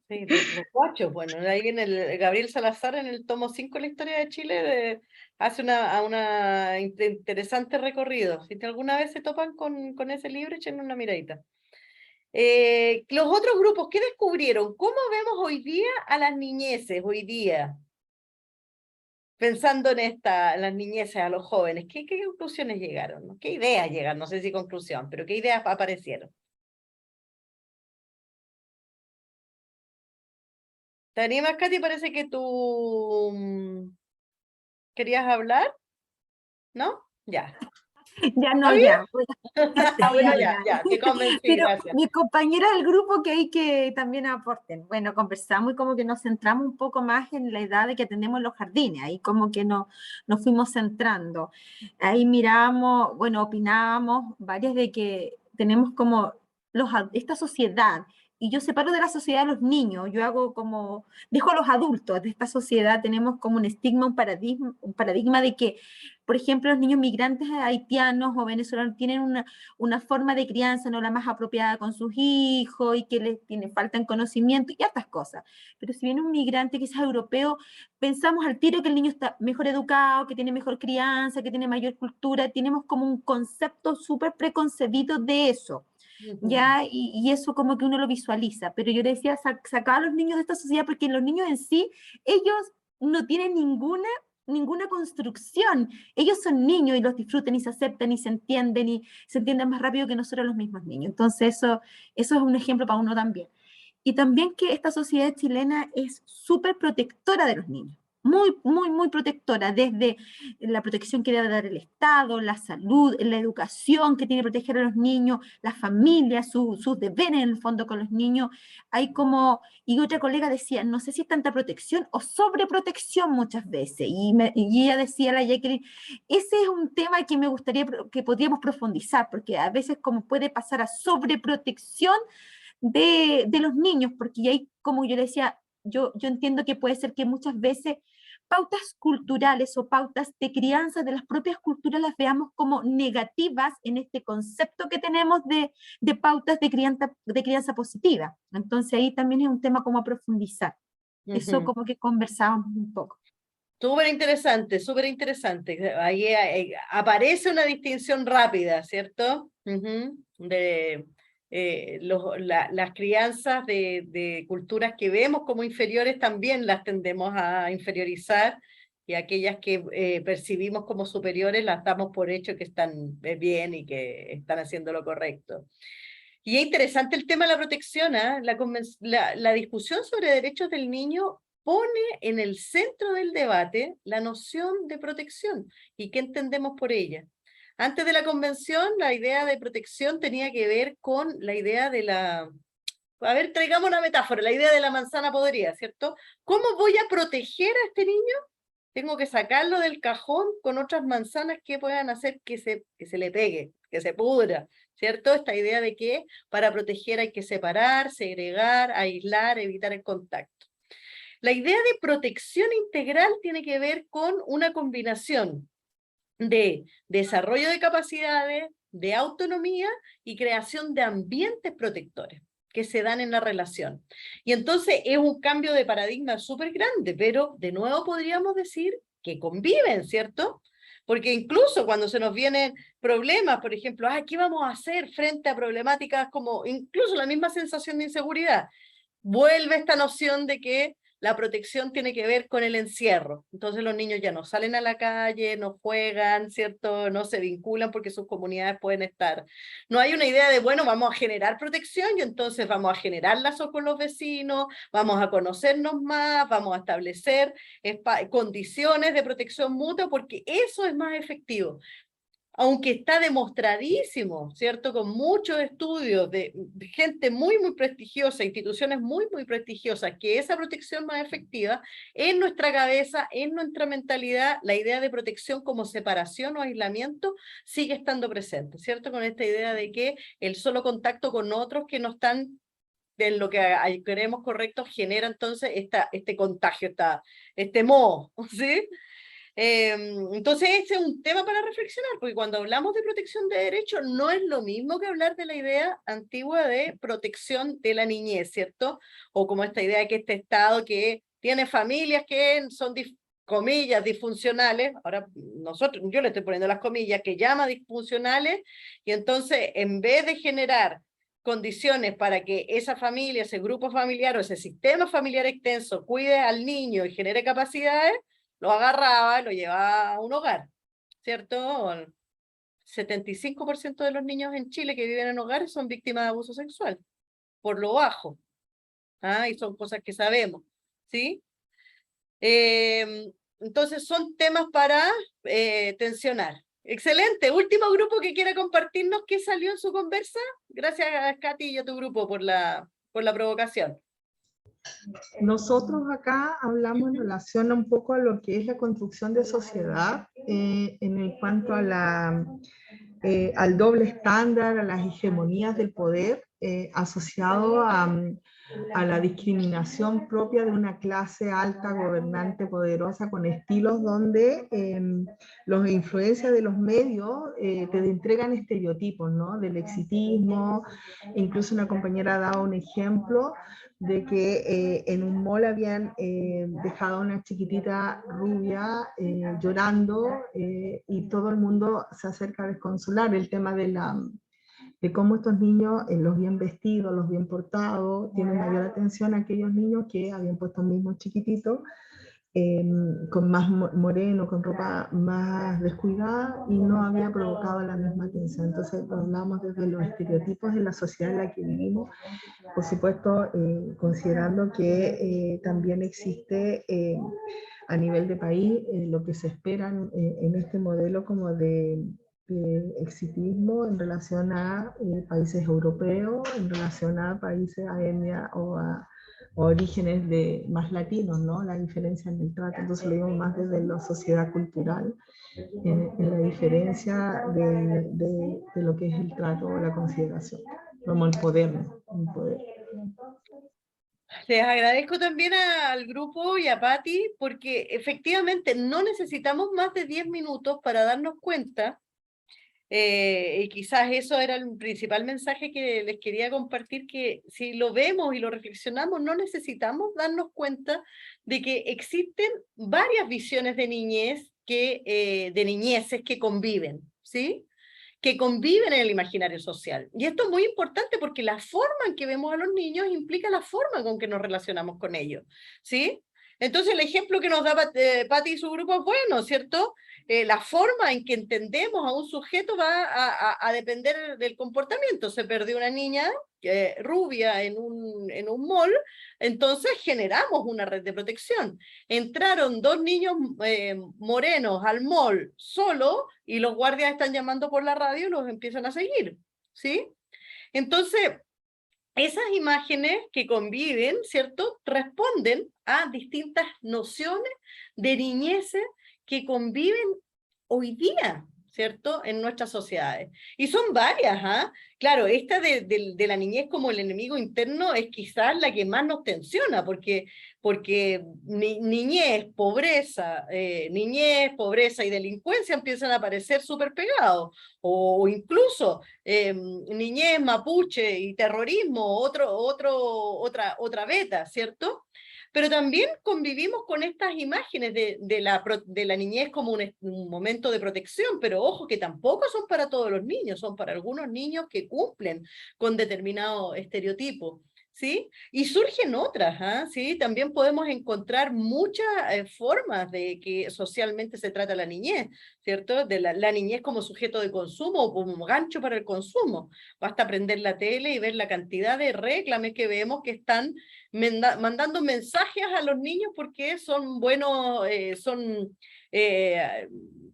Sí, los guachos, bueno, ahí en el Gabriel Salazar, en el tomo 5 de la historia de Chile, hace una interesante recorrido. Si alguna vez se topan con ese libro, echen una miradita. Los otros grupos, ¿qué descubrieron? ¿Cómo vemos hoy día a las niñeces, hoy día? Pensando en las niñeces, a los jóvenes, ¿qué conclusiones llegaron? ¿No? ¿Qué ideas llegan? No sé si conclusión, pero ¿qué ideas aparecieron? ¿Te animas, Katy? Parece que tú querías hablar, ¿no? Ya. Ya no, ¿Está bien? ya. Bueno, Ya. ya, te convencí, Pero gracias. mis compañeras del grupo que hay que también aporten. Bueno, conversamos y como que nos centramos un poco más en la edad de que atendemos los jardines, ahí como que nos fuimos centrando. Ahí mirábamos, bueno, opinábamos varias de que tenemos como esta sociedad, y yo separo de la sociedad a los niños, yo hago como, dejo a los adultos de esta sociedad, tenemos como un estigma, un paradigma de que, por ejemplo, los niños migrantes haitianos o venezolanos tienen una forma de crianza no la más apropiada con sus hijos y que les falta en conocimiento y otras cosas. Pero si viene un migrante quizás europeo, pensamos al tiro que el niño está mejor educado, que tiene mejor crianza, que tiene mayor cultura, tenemos como un concepto súper preconcebido de eso. ¿Ya? Y eso como que uno lo visualiza, pero yo decía, sacar a los niños de esta sociedad porque los niños en sí, ellos no tienen ninguna construcción, ellos son niños y los disfrutan y se aceptan y se entienden más rápido que nosotros los mismos niños, entonces eso es un ejemplo para uno también. Y también que esta sociedad chilena es súper protectora de los niños, muy, muy, muy protectora, desde la protección que debe dar el Estado, la salud, la educación que tiene que proteger a los niños, la familia, sus deberes en el fondo con los niños. Hay como, y otra colega decía, no sé si es tanta protección o sobreprotección muchas veces, y ella decía, la Jacqueline, ese es un tema que me gustaría que podríamos profundizar, porque a veces como puede pasar a sobreprotección de los niños, porque hay, como yo decía, yo entiendo que puede ser que muchas veces pautas culturales o pautas de crianza de las propias culturas las veamos como negativas en este concepto que tenemos de pautas de crianza positiva. Entonces ahí también es un tema como a profundizar. Eso como que conversábamos un poco. Súper interesante, súper interesante. Ahí aparece una distinción rápida, ¿cierto? De las crianzas de culturas que vemos como inferiores también las tendemos a inferiorizar, y aquellas que percibimos como superiores las damos por hecho que están bien y que están haciendo lo correcto. Y es interesante el tema de la protección, ¿eh? La discusión sobre derechos del niño pone en el centro del debate la noción de protección y qué entendemos por ella. Antes de la convención, la idea de protección tenía que ver con la idea de la... A ver, traigamos una metáfora, la idea de la manzana podrida, ¿cierto? ¿Cómo voy a proteger a este niño? Tengo que sacarlo del cajón con otras manzanas que puedan hacer que se le pegue, que se pudra, ¿cierto? Esta idea de que para proteger hay que separar, segregar, aislar, evitar el contacto. La idea de protección integral tiene que ver con una combinación de desarrollo de capacidades, de autonomía y creación de ambientes protectores que se dan en la relación. Y entonces es un cambio de paradigma súper grande, pero de nuevo podríamos decir que conviven, ¿cierto? Porque incluso cuando se nos vienen problemas, por ejemplo, ¿qué vamos a hacer frente a problemáticas como incluso la misma sensación de inseguridad? Vuelve esta noción de que la protección tiene que ver con el encierro. Entonces los niños ya no salen a la calle, no juegan, ¿cierto? No se vinculan porque sus comunidades pueden estar. No hay una idea de, bueno, vamos a generar protección y entonces vamos a generar lazos con los vecinos, vamos a conocernos más, vamos a establecer condiciones de protección mutua porque eso es más efectivo. aunque está demostradísimo, ¿cierto? Con muchos estudios de gente muy, muy prestigiosa, instituciones muy, muy prestigiosas, que esa protección más efectiva, en nuestra cabeza, en nuestra mentalidad, la idea de protección como separación o aislamiento sigue estando presente, ¿cierto? Con esta idea de que el solo contacto con otros que no están en lo que creemos correcto genera entonces este contagio, este moho, ¿sí? Entonces ese es un tema para reflexionar, porque cuando hablamos de protección de derechos no es lo mismo que hablar de la idea antigua de protección de la niñez, ¿cierto? O como esta idea de que este Estado que tiene familias que son, comillas, disfuncionales, ahora yo le estoy poniendo las comillas, que llama disfuncionales, y entonces en vez de generar condiciones para que esa familia, ese grupo familiar o ese sistema familiar extenso cuide al niño y genere capacidades, lo agarraba y lo llevaba a un hogar, ¿cierto? El 75% de los niños en Chile que viven en hogares son víctimas de abuso sexual, por lo bajo. ¿Ah? Y son cosas que sabemos, ¿sí? Entonces son temas para tensionar. Excelente. Último grupo que quiera compartirnos qué salió en su conversa. Gracias a Katy y a tu grupo por la provocación. Nosotros acá hablamos en relación un poco a lo que es la construcción de sociedad en el cuanto a al doble estándar, a las hegemonías del poder asociado a la discriminación propia de una clase alta, gobernante, poderosa, con estilos donde las influencias de los medios te entregan estereotipos, ¿no? Del exitismo. Incluso una compañera ha dado un ejemplo de que en un mall habían dejado a una chiquitita rubia llorando y todo el mundo se acerca a desconsolar. El tema de cómo estos niños, los bien vestidos, los bien portados, tienen mayor atención a aquellos niños que habían puesto mismos chiquititos, con más moreno, con ropa más descuidada, y no había provocado la misma atención. Entonces hablamos desde los estereotipos de la sociedad en la que vivimos, por supuesto considerando que también existe a nivel de país lo que se espera en este modelo como de exitismo en relación a países europeos, en relación a países a etnia o a orígenes más latinos, ¿no? La diferencia en el trato. Entonces lo digo más desde la sociedad cultural, en la diferencia de lo que es el trato o la consideración, como el poder, ¿no? El poder. Les agradezco también al grupo y a Patti, porque efectivamente no necesitamos más de 10 minutos para darnos cuenta, y quizás eso era el principal mensaje que les quería compartir, que si lo vemos y lo reflexionamos, no necesitamos darnos cuenta de que existen varias visiones de niñez, de niñeces que conviven, ¿sí? Que conviven en el imaginario social. Y esto es muy importante porque la forma en que vemos a los niños implica la forma con que nos relacionamos con ellos, ¿sí? Entonces el ejemplo que nos da Patti y su grupo es bueno, ¿cierto? La forma en que entendemos a un sujeto va a depender del comportamiento. Se perdió una niña rubia en un mall, entonces generamos una red de protección. Entraron dos niños morenos al mall solo y los guardias están llamando por la radio y los empiezan a seguir, ¿sí? Entonces, esas imágenes que conviven, ¿cierto?, responden a distintas nociones de niñeces que conviven hoy día, ¿cierto?, en nuestras sociedades. Y son varias, ¿ah? Claro, esta de la niñez como el enemigo interno es quizás la que más nos tensiona, porque niñez, pobreza y delincuencia empiezan a aparecer súper pegados, o incluso niñez, mapuche y terrorismo, otra beta, ¿cierto? Pero también convivimos con estas imágenes de la niñez como un momento de protección, pero ojo que tampoco son para todos los niños, son para algunos niños que cumplen con determinado estereotipo, ¿sí? Y surgen otras, ¿ah? ¿Sí? También podemos encontrar muchas formas de que socialmente se trata la niñez, ¿cierto? De la niñez como sujeto de consumo o como gancho para el consumo. Basta prender la tele y ver la cantidad de réclames que vemos que están mandando mensajes a los niños porque son buenos,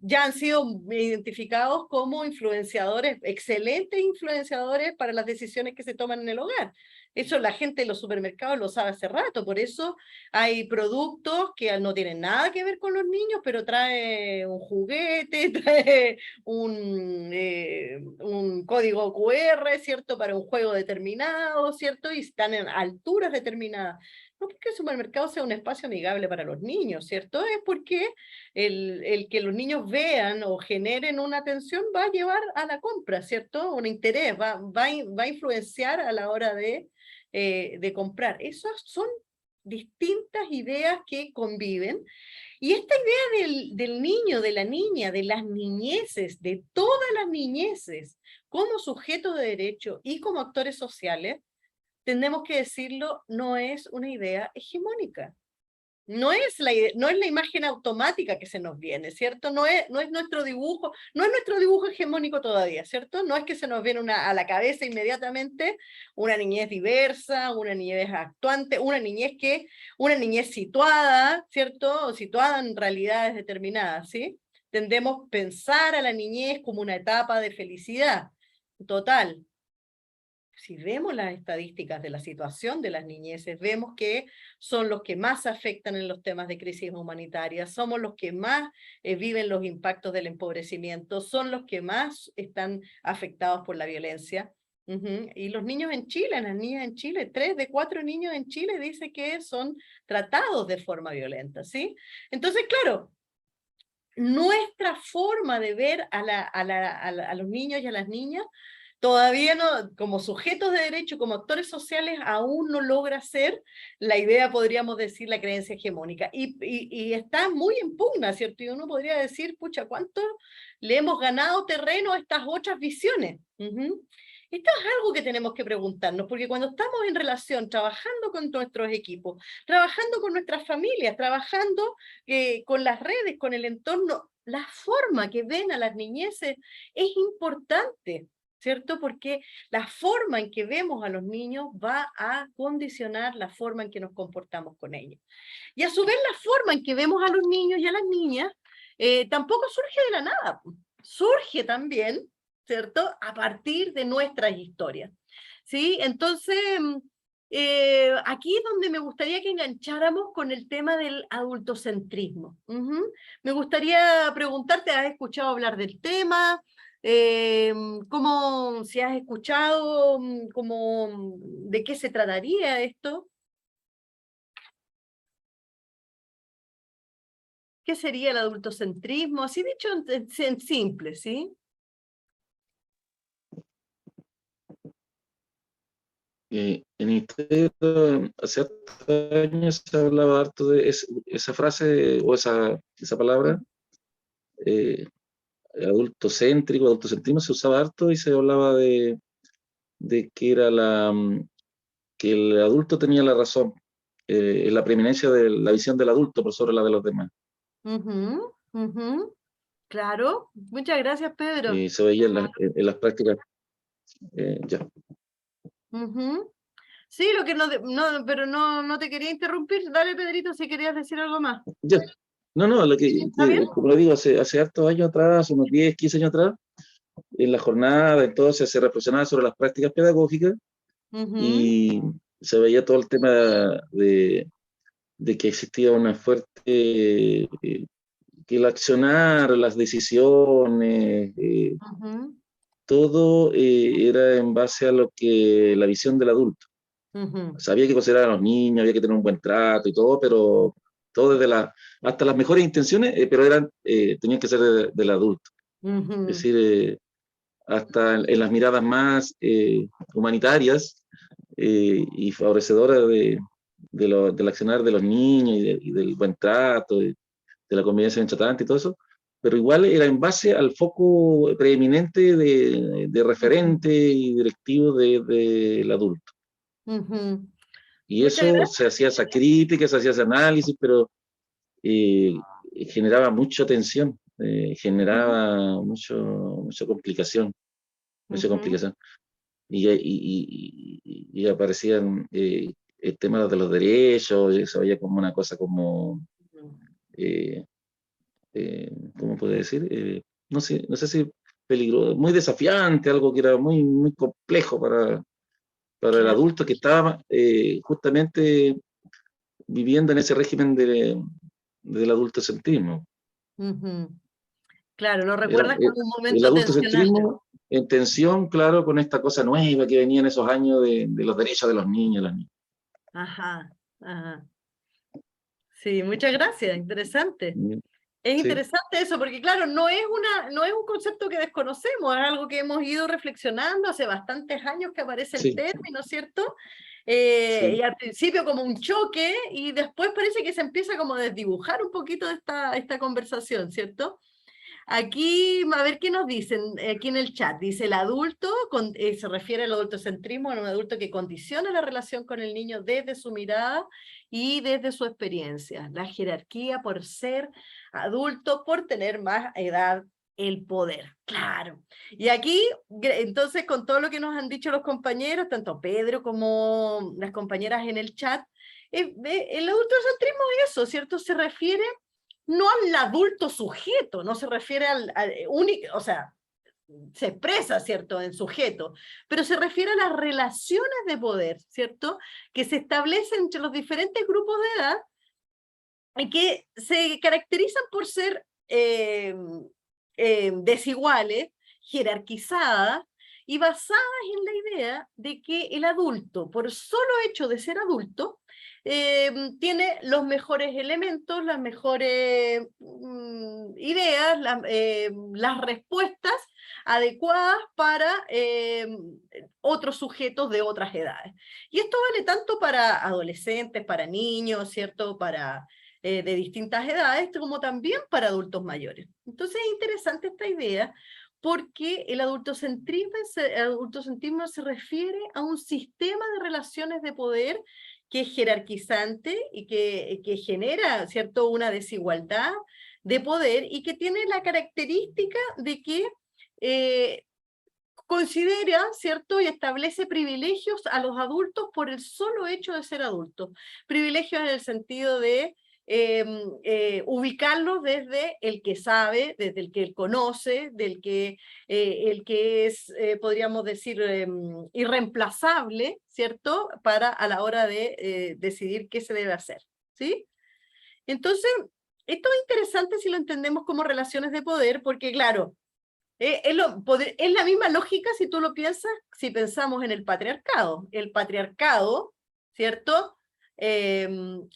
ya han sido identificados como influenciadores, excelentes influenciadores para las decisiones que se toman en el hogar. Eso la gente de los supermercados lo sabe hace rato, por eso hay productos que no tienen nada que ver con los niños, pero trae un juguete, trae un código QR, ¿cierto? Para un juego determinado, ¿cierto? Y están en alturas determinadas. No porque el supermercado sea un espacio amigable para los niños, ¿cierto? Es porque el que los niños vean o generen una atención va a llevar a la compra, ¿cierto? Un interés, va a influenciar a la hora de comprar. Esas son distintas ideas que conviven. Y esta idea del niño, de la niña, de las niñeces, de todas las niñeces, como sujetos de derecho y como actores sociales, tenemos que decirlo, no es una idea hegemónica. No es la imagen automática que se nos viene, ¿cierto? No es nuestro dibujo, no es nuestro dibujo hegemónico todavía, ¿cierto? No es que se nos viene a la cabeza inmediatamente una niñez diversa, una niñez actuante, una niñez situada, ¿cierto? O situada en realidades determinadas, ¿sí? Tendemos a pensar a la niñez como una etapa de felicidad total. Si vemos las estadísticas de la situación de las niñeces, vemos que son los que más afectan en los temas de crisis humanitaria, somos los que más viven los impactos del empobrecimiento, son los que más están afectados por la violencia. Y los niños en Chile, las niñas en Chile, 3 de 4 niños en Chile dice que son tratados de forma violenta, ¿sí? Entonces, claro, nuestra forma de ver a los niños y a las niñas todavía no, como sujetos de derecho, como actores sociales, aún no logra ser la idea, podríamos decir, la creencia hegemónica. Y está muy en pugna, ¿cierto? Y uno podría decir, pucha, ¿cuánto le hemos ganado terreno a estas otras visiones? Esto es algo que tenemos que preguntarnos, porque cuando estamos en relación, trabajando con nuestros equipos, trabajando con nuestras familias, trabajando con las redes, con el entorno, la forma que ven a las niñeces es importante, ¿cierto? Porque la forma en que vemos a los niños va a condicionar la forma en que nos comportamos con ellos. Y a su vez la forma en que vemos a los niños y a las niñas tampoco surge de la nada, surge también, ¿cierto? A partir de nuestras historias, ¿sí? Entonces, aquí es donde me gustaría que engancháramos con el tema del adultocentrismo. Me gustaría preguntarte, ¿has escuchado hablar del tema? ¿Cómo, si has escuchado, de qué se trataría esto? ¿Qué sería el adultocentrismo? Así dicho en simple, ¿sí? En historia, hace años se hablaba harto de esa frase o esa palabra, adultocéntrico, adultocentrismo, se usaba harto y se hablaba de que era que el adulto tenía la razón, la preeminencia de la visión del adulto por sobre la de los demás. Claro, muchas gracias, Pedro. Se veía en las prácticas, ya. Sí, lo que pero no te quería interrumpir. Dale, Pedrito, si querías decir algo más. Ya. No, ¿Está bien? como lo digo, hace hartos años atrás, unos 10, 15 años atrás, en la jornada, entonces se reflexionaba sobre las prácticas pedagógicas y se veía todo el tema de que existía una fuerte, que el accionar, las decisiones, todo era en base a lo que la visión del adulto. Había que considerar a los niños, había que tener un buen trato y todo, pero todo desde hasta las mejores intenciones, pero tenían que ser del adulto. Es decir, hasta en las miradas más humanitarias y favorecedoras del accionar de los niños y del buen trato, de la convivencia tratante y todo eso, pero igual era en base al foco preeminente de referente y directivo del adulto. Y Muchas eso gracias. se hacía esa crítica, se hacía ese análisis, pero generaba mucha tensión, generaba mucha complicación, mucha complicación. Y aparecían el tema de los derechos, y se veía como una cosa como, ¿cómo puede decir? No sé si peligroso, muy desafiante, algo que era muy complejo para el Claro. adulto que estaba justamente viviendo en ese régimen del adultocentrismo. Claro, lo Era recuerdas como un el momento tensionante. adultocentrismo en tensión, claro, con esta cosa nueva que venía en esos años de los derechos de los niños. Las niñas. Ajá, ajá. Sí, muchas gracias, interesante. Es Sí, interesante eso, porque claro, no es un concepto que desconocemos, es algo que hemos ido reflexionando hace bastantes años que aparece el sí, término, ¿cierto? sí. Y al principio como un choque, y después parece que se empieza como a desdibujar un poquito esta conversación, ¿cierto? Aquí, a ver qué nos dicen, aquí en el chat, dice el adulto, se refiere al adultocentrismo, a un adulto que condiciona la relación con el niño desde su mirada y desde su experiencia. La jerarquía por ser adulto, por tener más edad, el poder, claro. Y aquí, entonces, con todo lo que nos han dicho los compañeros, tanto Pedro como las compañeras en el chat, el adultocentrismo es eso, ¿cierto? Se refiere no al adulto sujeto, no se refiere al único, o sea, se expresa, ¿cierto?, en sujeto, pero se refiere a las relaciones de poder, ¿cierto?, que se establecen entre los diferentes grupos de edad y que se caracterizan por ser desiguales, jerarquizadas y basadas en la idea de que el adulto, por solo hecho de ser adulto, tiene los mejores elementos, las mejores ideas, las respuestas adecuadas para otros sujetos de otras edades. Y esto vale tanto para adolescentes, para niños, ¿cierto? Para de distintas edades, como también para adultos mayores. Entonces es interesante esta idea porque el adultocentrismo se refiere a un sistema de relaciones de poder que es jerarquizante y que genera, ¿cierto?, una desigualdad de poder y que tiene la característica de que considera, ¿cierto?, y establece privilegios a los adultos por el solo hecho de ser adultos. Privilegios en el sentido de ubicarlos desde el que sabe, desde el que conoce, el que es, podríamos decir, irreemplazable, ¿cierto?, para a la hora de decidir qué se debe hacer, ¿sí? Entonces, esto es interesante si lo entendemos como relaciones de poder, porque claro, es la misma lógica si tú lo piensas, si pensamos en el patriarcado. El patriarcado, ¿cierto?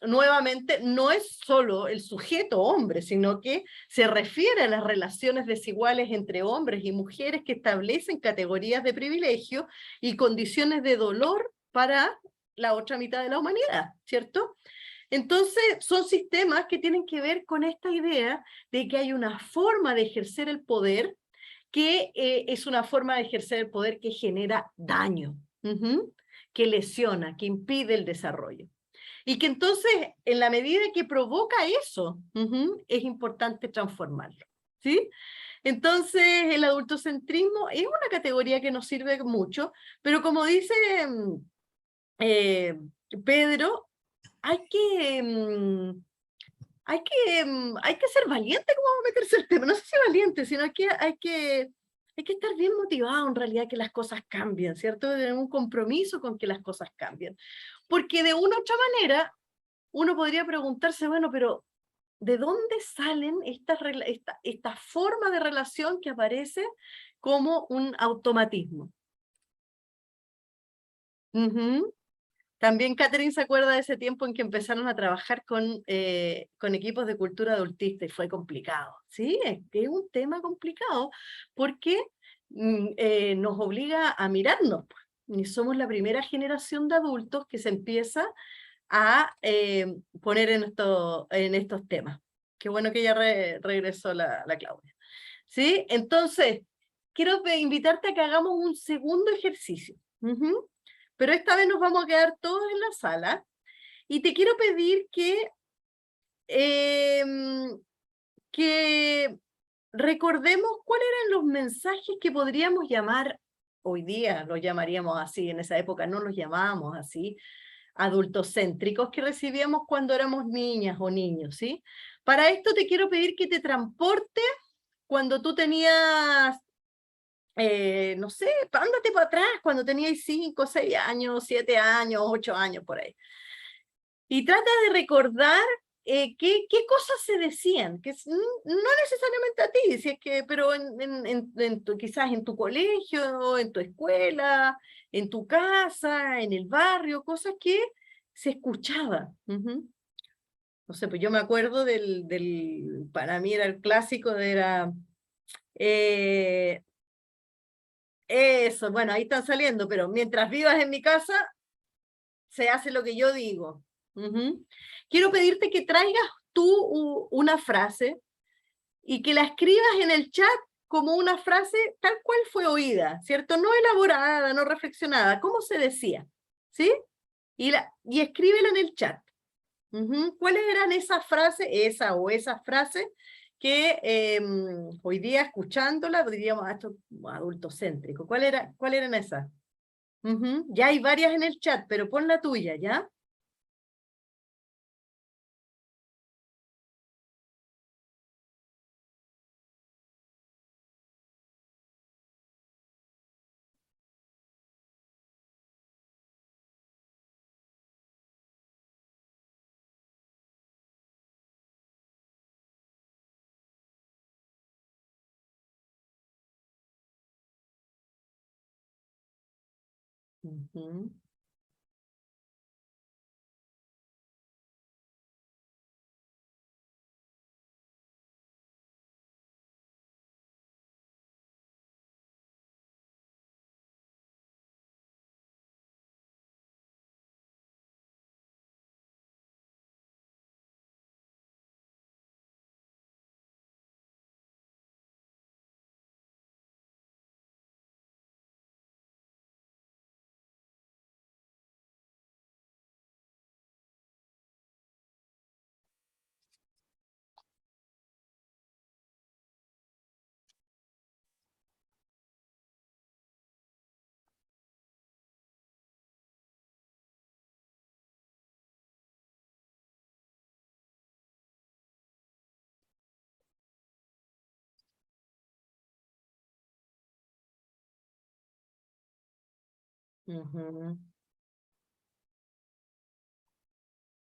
Nuevamente, no es solo el sujeto hombre, sino que se refiere a las relaciones desiguales entre hombres y mujeres que establecen categorías de privilegio y condiciones de dolor para la otra mitad de la humanidad, ¿cierto? Entonces, son sistemas que tienen que ver con esta idea de que hay una forma de ejercer el poder que es una forma de ejercer el poder que genera daño, que lesiona, que impide el desarrollo. Y que entonces, en la medida que provoca eso, es importante transformarlo, ¿sí? Entonces, el adultocentrismo es una categoría que nos sirve mucho, pero como dice Pedro, hay que... hay que ser valiente como meterse el tema, no sé si valiente, sino que hay que estar bien motivado en realidad que las cosas cambien, ¿cierto? Tener un compromiso con que las cosas cambien. Porque de una u otra manera, uno podría preguntarse, bueno, pero ¿de dónde salen esta forma de relación que aparece como un automatismo? También Catherine se acuerda de ese tiempo en que empezaron a trabajar con equipos de cultura adultista y fue complicado. Sí, es un tema complicado porque nos obliga a mirarnos. Y somos la primera generación de adultos que se empieza a poner en estos temas. Qué bueno que ya regresó la Claudia. ¿Sí? Entonces, quiero invitarte a que hagamos un segundo ejercicio. pero esta vez nos vamos a quedar todos en la sala, y te quiero pedir que recordemos cuáles eran los mensajes que podríamos llamar, hoy día los llamaríamos así, en esa época no los llamábamos así, adultocéntricos, que recibíamos cuando éramos niñas o niños, ¿sí? Para esto te quiero pedir que te transportes cuando tú tenías, no sé, ándate para atrás, cuando tenías 5, 6 años, 7 años, 8 años, por ahí. Y trata de recordar qué cosas se decían, que no necesariamente a ti, si es que, pero quizás en tu colegio, en tu escuela, en tu casa, en el barrio, cosas que se escuchaban. No sé, pues yo me acuerdo para mí era el clásico, eso, bueno, ahí están saliendo, pero mientras vivas en mi casa, se hace lo que yo digo. Quiero pedirte que traigas tú una frase y que la escribas en el chat como una frase tal cual fue oída, ¿cierto? No elaborada, no reflexionada, ¿cómo se decía? ¿Sí? Y escríbela en el chat. ¿Cuáles eran esas frases, esas frases que hoy día escuchándola diríamos, esto es adultocéntrico? ¿Cuáles eran esas? Ya hay varias en el chat, pero pon la tuya, ¿ya?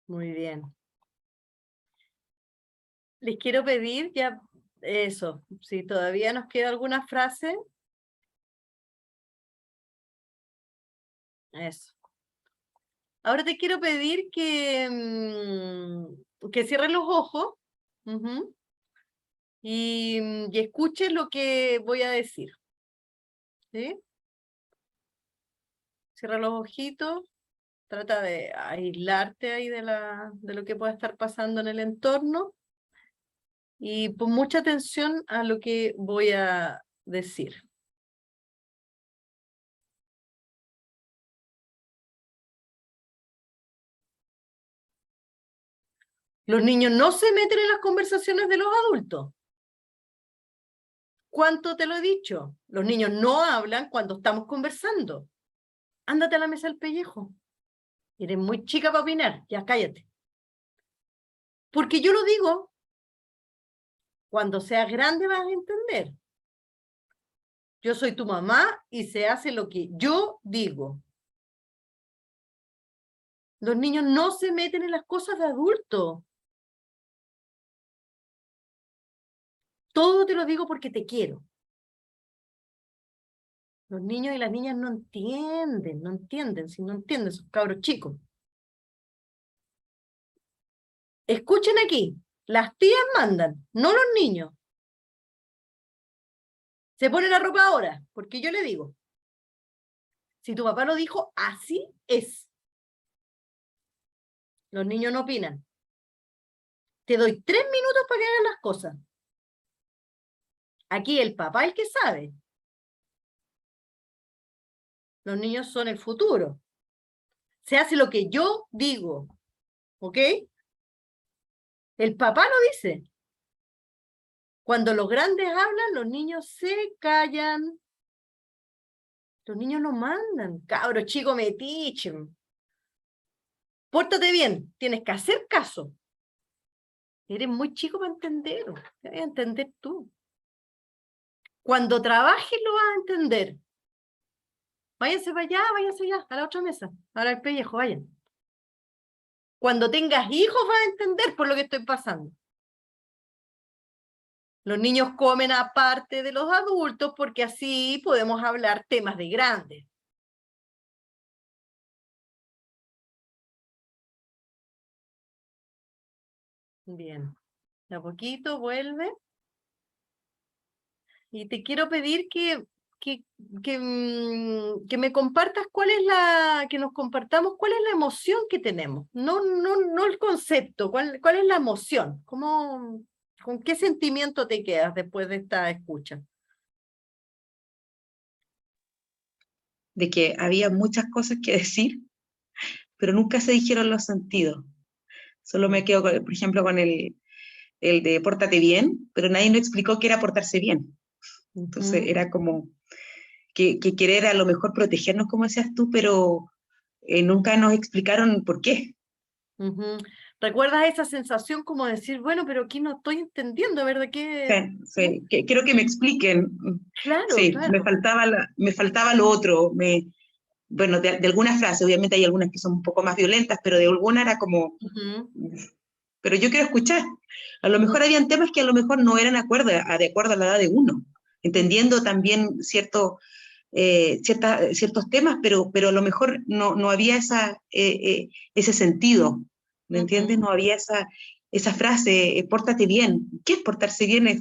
Muy bien. Les quiero pedir ya eso, si todavía nos queda alguna frase. Eso. Ahora te quiero pedir que cierres los ojos y escuches lo que voy a decir. ¿Sí? Cierra los ojitos, trata de aislarte ahí de lo que pueda estar pasando en el entorno y pon mucha atención a lo que voy a decir. Los niños no se meten en las conversaciones de los adultos. ¿Cuánto te lo he dicho? Los niños no hablan cuando estamos conversando. Ándate a la mesa del pellejo. Eres muy chica para opinar, ya cállate. Porque yo lo digo, cuando seas grande vas a entender. Yo soy tu mamá y se hace lo que yo digo. Los niños no se meten en las cosas de adultos. Todo te lo digo porque te quiero. Los niños y las niñas no entienden, si no entienden, son cabros chicos. Escuchen aquí, las tías mandan, no los niños. Se pone la ropa ahora, porque yo le digo, si tu papá lo dijo, así es. Los niños no opinan. Te doy 3 minutos para que hagan las cosas. Aquí el papá es el que sabe. Los niños son el futuro. Se hace lo que yo digo, ¿ok? El papá lo dice. Cuando los grandes hablan, los niños se callan. Los niños no mandan. Cabro, chico, metiche. Pórtate bien, tienes que hacer caso. Eres muy chico para entenderlo. ¿Qué vas a entender tú? Cuando trabajes lo vas a entender. Váyanse para allá, a la otra mesa. Ahora el pellejo, vayan. Cuando tengas hijos vas a entender por lo que estoy pasando. Los niños comen aparte de los adultos porque así podemos hablar temas de grandes. Bien, de a poquito vuelve. Y te quiero pedir que me compartas que nos compartamos cuál es la emoción que tenemos. No el concepto, cuál es la emoción. ¿Con qué sentimiento te quedas después de esta escucha? De que había muchas cosas que decir, pero nunca se dijeron los sentidos. Solo me quedo, por ejemplo, con el de pórtate bien, pero nadie nos explicó qué era portarse bien. Entonces era como que querer a lo mejor protegernos, como decías tú, pero nunca nos explicaron por qué. ¿Recuerdas esa sensación como decir, bueno, pero aquí no estoy entendiendo, a ver de qué? Sí, quiero que me expliquen. Claro, sí, claro. Me faltaba lo otro. Bueno, de algunas frases, obviamente hay algunas que son un poco más violentas, pero de alguna era como, pero yo quiero escuchar. A lo mejor habían temas que a lo mejor no eran de acuerdo a la edad de uno, entendiendo también ciertos temas, pero a lo mejor no había ese sentido, ¿me entiendes? No había esa frase, pórtate bien. ¿Qué es portarse bien?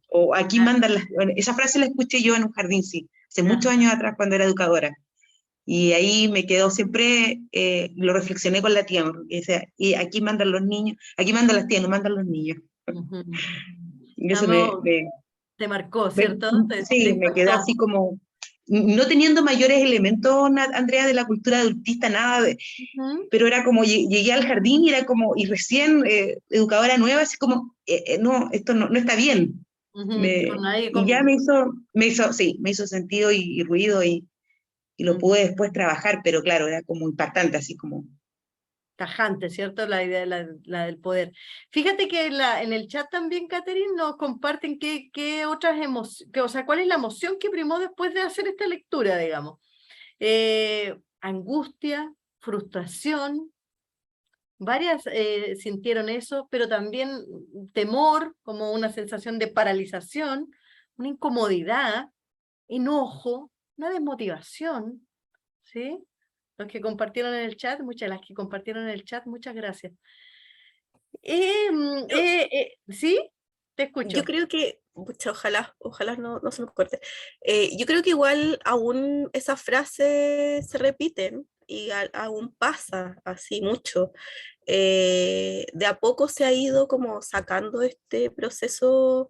O aquí mandan esa frase la escuché yo en un jardín, sí, hace muchos años atrás cuando era educadora. Y ahí me quedó siempre, lo reflexioné con la tía, porque decía, y aquí mandan los niños, aquí mandan las tías, no mandan los niños. Y eso te marcó, ¿cierto? Sí, me quedó así como, no teniendo mayores elementos, Andrea, de la cultura adultista, nada, pero era como, llegué al jardín y era como, y recién educadora nueva, así como, no, esto no está bien. Y ya me hizo sentido y ruido y lo pude después trabajar, pero claro, era como impactante, así como... Tajante, ¿cierto? La idea la del poder. Fíjate que en el chat también, Catherine, nos comparten qué otras emociones, o sea, cuál es la emoción que primó después de hacer esta lectura, digamos. Angustia, frustración, varias sintieron eso, pero también temor, como una sensación de paralización, una incomodidad, enojo, una desmotivación, ¿sí? Los que compartieron en el chat, las que compartieron en el chat, muchas gracias. ¿Sí? Te escucho. Yo creo que, ojalá no se nos corte. Yo creo que igual aún esas frases se repiten y aún pasa así mucho. De a poco se ha ido como sacando este proceso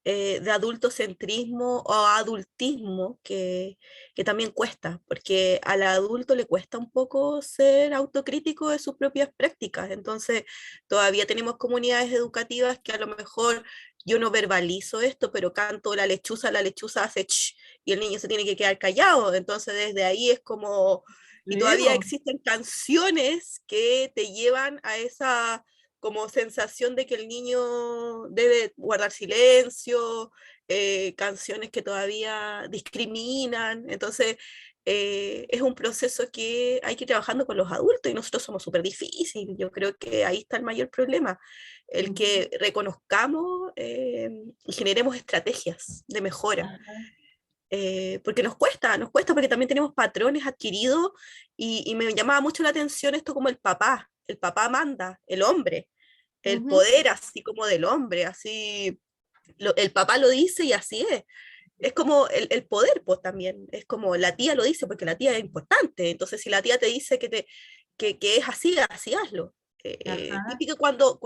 de adultocentrismo o adultismo que también cuesta, porque al adulto le cuesta un poco ser autocrítico de sus propias prácticas. Entonces, todavía tenemos comunidades educativas que a lo mejor yo no verbalizo esto, pero canto la lechuza hace ch, y el niño se tiene que quedar callado. Entonces, desde ahí es como... Y todavía existen canciones que te llevan a esa como sensación de que el niño debe guardar silencio, canciones que todavía discriminan. Entonces, es un proceso que hay que ir trabajando con los adultos y nosotros somos súper difíciles. Yo creo que ahí está el mayor problema, el que reconozcamos y generemos estrategias de mejora. Porque nos cuesta porque también tenemos patrones adquiridos y me llamaba mucho la atención esto como el papá manda, el hombre, el poder así como del hombre, así, el papá lo dice y así es como el poder, pues también, es como la tía lo dice porque la tía es importante, entonces si la tía te dice que es así hazlo. Típico cuando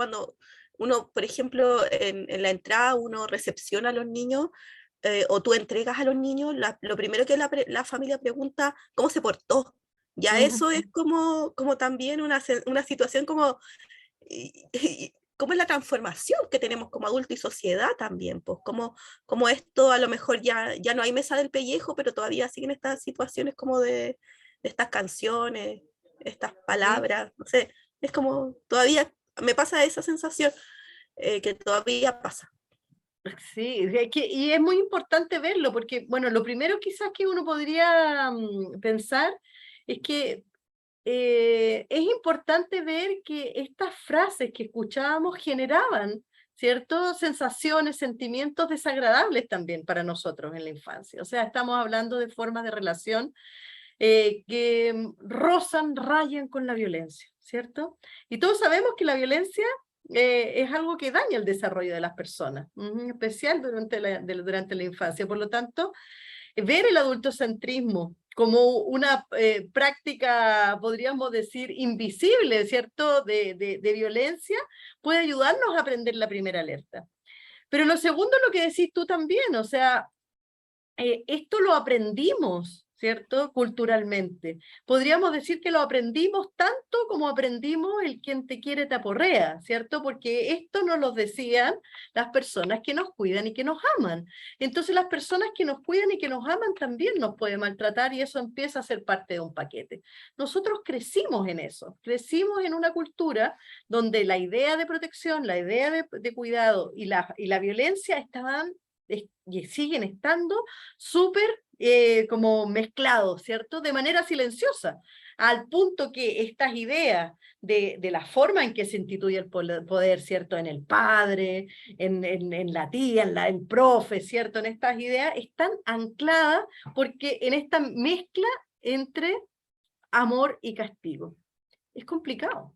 uno, por ejemplo, en la entrada uno recepciona a los niños, o tú entregas a los niños, lo primero que la familia pregunta, ¿cómo se portó? Ya eso es como también una situación como, cómo es la transformación que tenemos como adulto y sociedad también, pues como esto a lo mejor ya no hay mesa del pellejo, pero todavía siguen estas situaciones como de estas canciones, estas palabras, no sé, es como todavía me pasa esa sensación que todavía pasa. Sí, y es muy importante verlo, porque, bueno, lo primero quizás que uno podría pensar es que es importante ver que estas frases que escuchábamos generaban, ¿cierto? Sensaciones, sentimientos desagradables también para nosotros en la infancia. O sea, estamos hablando de formas de relación que rozan, rayan con la violencia, ¿cierto? Y todos sabemos que la violencia es algo que daña el desarrollo de las personas, en especial durante la infancia. Por lo tanto, ver el adultocentrismo como una práctica, podríamos decir, invisible, ¿cierto?, de violencia, puede ayudarnos a aprender la primera alerta. Pero lo segundo, lo que decís tú también, o sea, esto lo aprendimos, ¿cierto?, culturalmente. Podríamos decir que lo aprendimos tanto como aprendimos el quien te quiere te aporrea, ¿cierto? Porque esto nos lo decían las personas que nos cuidan y que nos aman. Entonces las personas que nos cuidan y que nos aman también nos pueden maltratar y eso empieza a ser parte de un paquete. Nosotros crecimos en eso, crecimos en una cultura donde la idea de protección, la idea de cuidado y la violencia estaban y siguen estando súper como mezclados, ¿cierto? De manera silenciosa, al punto que estas ideas de la forma en que se instituye el poder, ¿cierto? En el padre, en la tía, en el profe, ¿cierto? En estas ideas están ancladas porque en esta mezcla entre amor y castigo. Es complicado.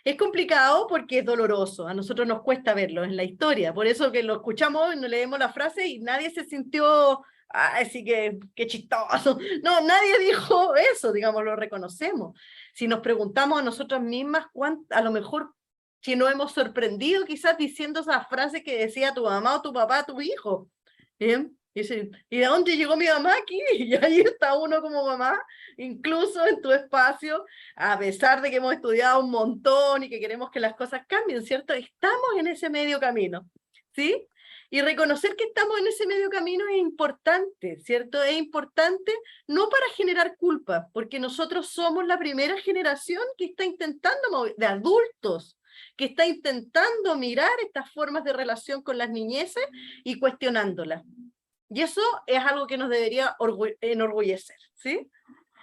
Es complicado porque es doloroso, a nosotros nos cuesta verlo en la historia, por eso que lo escuchamos, nos leemos la frase y nadie se sintió, así que qué chistoso, no, nadie dijo eso, digamos, lo reconocemos. Si nos preguntamos a nosotras mismas, a lo mejor si nos hemos sorprendido quizás diciendo esa frase que decía tu mamá o tu papá, tu hijo, ¿bien? ¿Y de dónde llegó mi mamá aquí? Y ahí está uno como mamá, incluso en tu espacio, a pesar de que hemos estudiado un montón y que queremos que las cosas cambien, ¿cierto? Estamos en ese medio camino, ¿sí? Y reconocer que estamos en ese medio camino es importante, ¿cierto? Es importante no para generar culpa, porque nosotros somos la primera generación que está intentando, de adultos, que está intentando mirar estas formas de relación con las niñeces y cuestionándolas. Y eso es algo que nos debería enorgullecer, ¿sí?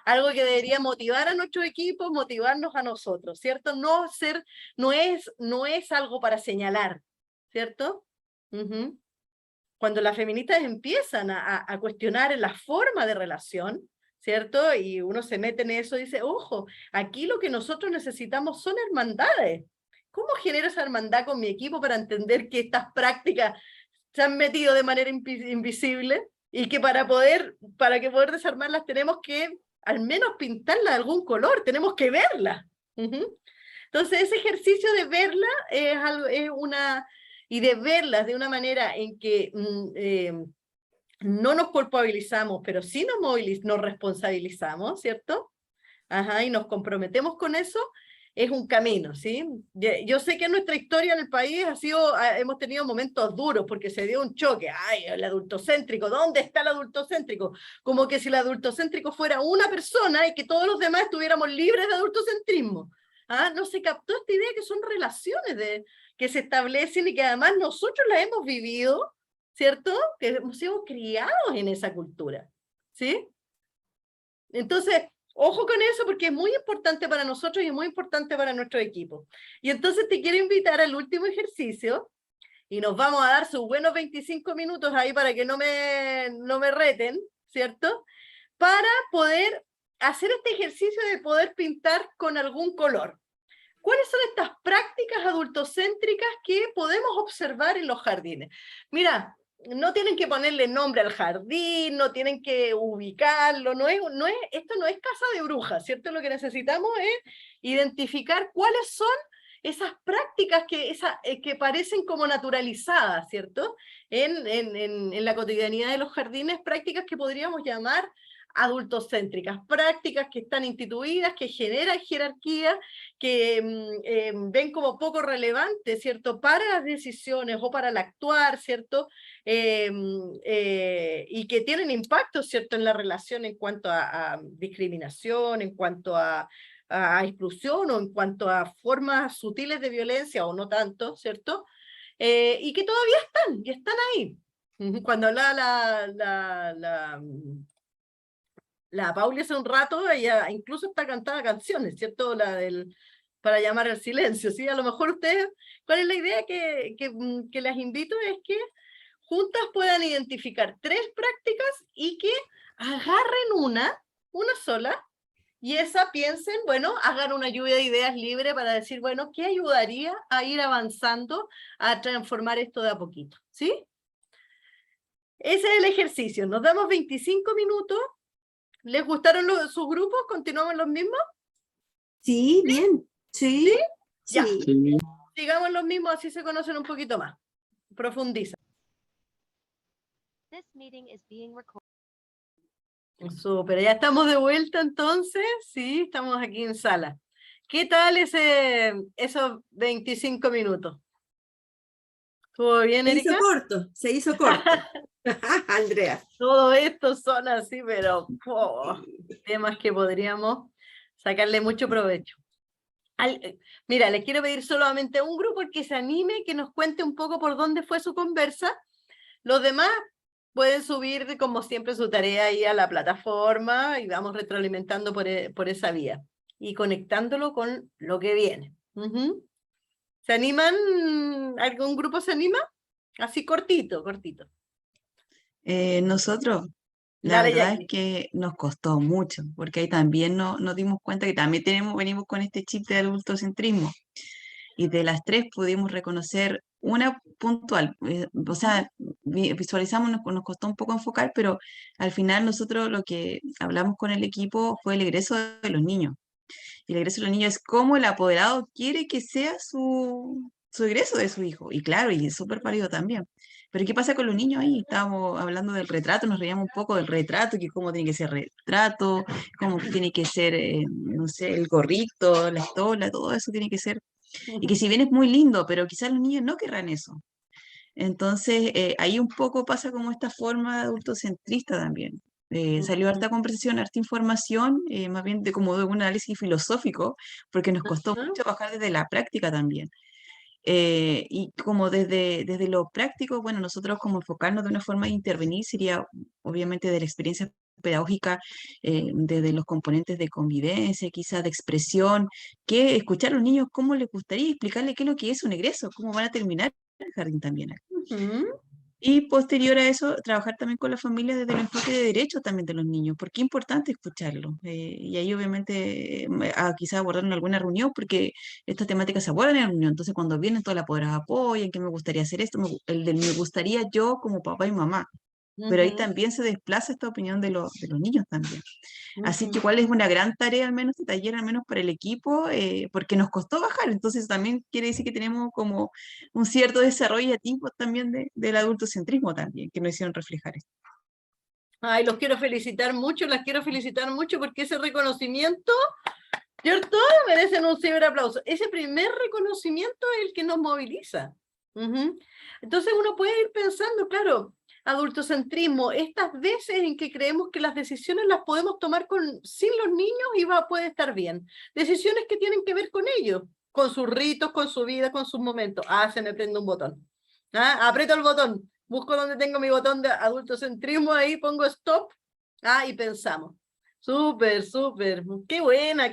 Algo que debería motivar a nuestro equipo, motivarnos a nosotros, ¿cierto? No es algo para señalar, ¿cierto? Cuando las feministas empiezan a cuestionar la forma de relación, ¿cierto? Y uno se mete en eso y dice, ojo, aquí lo que nosotros necesitamos son hermandades. ¿Cómo genero esa hermandad con mi equipo para entender que estas prácticas se han metido de manera invisible y que para que poder desarmarlas tenemos que al menos pintarla de algún color, tenemos que verla? Entonces ese ejercicio de verla y de verlas de una manera en que no nos culpabilizamos, pero sí nos responsabilizamos, ¿cierto? Y nos comprometemos con eso, es un camino, ¿sí? Yo sé que en nuestra historia en el país hemos tenido momentos duros porque se dio un choque. ¡Ay, el adultocéntrico! ¿Dónde está el adultocéntrico? Como que si el adultocéntrico fuera una persona y que todos los demás estuviéramos libres de adultocentrismo. No se captó esta idea que son relaciones que se establecen y que además nosotros las hemos vivido, ¿cierto? Que hemos sido criados en esa cultura, ¿sí? Entonces, ojo con eso porque es muy importante para nosotros y es muy importante para nuestro equipo. Y entonces te quiero invitar al último ejercicio y nos vamos a dar sus buenos 25 minutos ahí para que no me reten, ¿cierto? Para poder hacer este ejercicio de poder pintar con algún color. ¿Cuáles son estas prácticas adultocéntricas que podemos observar en los jardines? Mira, no tienen que ponerle nombre al jardín, no tienen que ubicarlo, esto no es casa de brujas, ¿cierto? Lo que necesitamos es identificar cuáles son esas prácticas que parecen como naturalizadas, ¿cierto? En la cotidianidad de los jardines, prácticas que podríamos llamar adultocéntricas, prácticas que están instituidas, que generan jerarquía, que ven como poco relevante, ¿cierto?, para las decisiones o para el actuar, ¿cierto?, y que tienen impacto, ¿cierto?, en la relación en cuanto a discriminación, en cuanto a exclusión o en cuanto a formas sutiles de violencia o no tanto, ¿cierto?, y que todavía están, y están ahí. Cuando hablaba la Pauli hace un rato, ella incluso está cantando canciones, ¿cierto? La del para llamar al silencio, ¿sí? A lo mejor ustedes, ¿cuál es la idea que las invito? Es que juntas puedan identificar 3 prácticas y que agarren una sola, y esa piensen, bueno, hagan una lluvia de ideas libre para decir, bueno, ¿qué ayudaría a ir avanzando, a transformar esto de a poquito? ¿Sí? Ese es el ejercicio. Nos damos 25 minutos. ¿Les gustaron sus grupos? ¿Continuamos los mismos? Sí, bien. Sí, Ya. sí. Sigamos los mismos, así se conocen un poquito más. Profundiza. Súper, ya estamos de vuelta entonces. Sí, estamos aquí en sala. ¿Qué tal esos 25 minutos? ¿Estuvo bien, Erika? Se hizo corto. Andrea. Todo esto son así, pero temas que podríamos sacarle mucho provecho. Mira, les quiero pedir solamente a un grupo el que se anime, que nos cuente un poco por dónde fue su conversa. Los demás pueden subir, como siempre, su tarea ahí a la plataforma y vamos retroalimentando por esa vía y conectándolo con lo que viene. ¿Se animan? ¿Algún grupo se anima? Así cortito. Nosotros, la Dale, verdad Jackie. es que nos costó mucho, porque ahí también nos dimos cuenta que también venimos con este chip de adultocentrismo, y de las 3 pudimos reconocer una puntual, o sea, visualizamos, nos costó un poco enfocar, pero al final nosotros lo que hablamos con el equipo fue el egreso de los niños. Y el egreso de los niños es cómo el apoderado quiere que sea su egreso de su hijo. Y claro, y es súper válido también. Pero ¿qué pasa con los niños ahí? Estábamos hablando del retrato, nos reíamos un poco del retrato, que cómo tiene que ser retrato, cómo tiene que ser, no sé, el gorrito, la estola, todo eso tiene que ser. Y que si bien es muy lindo, pero quizás los niños no querrán eso. Entonces, ahí un poco pasa como esta forma adultocentrista también. Salió harta conversación, harta información, más bien de como de un análisis filosófico, porque nos costó mucho bajar desde la práctica también. Y como desde lo práctico, bueno, nosotros como enfocarnos de una forma de intervenir sería obviamente de la experiencia pedagógica, desde los componentes de convivencia, quizás de expresión, que escuchar a los niños cómo les gustaría explicarle qué es lo que es un egreso, cómo van a terminar el jardín también. Y posterior a eso, trabajar también con la familia desde el enfoque de derechos también de los niños, porque es importante escucharlo. Y ahí obviamente quizás abordar en alguna reunión, porque estas temáticas se abordan en la reunión. Entonces cuando vienen todas las poderas apoyan, que me gustaría hacer esto, el del me gustaría yo como papá y mamá. Pero ahí también se desplaza esta opinión de los niños también. Así que igual es una gran tarea, al menos este taller, al menos para el equipo, porque nos costó bajar. Entonces también quiere decir que tenemos como un cierto desarrollo a tiempo también del adultocentrismo también, que nos hicieron reflejar esto. Ay, los quiero felicitar mucho, las quiero felicitar mucho porque ese reconocimiento, ¿cierto? Merecen un ciberaplauso. Ese primer reconocimiento es el que nos moviliza. Entonces uno puede ir pensando, claro, adultocentrismo, estas veces en que creemos que las decisiones las podemos tomar sin los niños y puede estar bien. Decisiones que tienen que ver con ellos, con sus ritos, con su vida, con sus momentos. Se me prende un botón. Aprieto el botón, busco donde tengo mi botón de adultocentrismo, ahí pongo stop, y pensamos. Súper. Qué buena.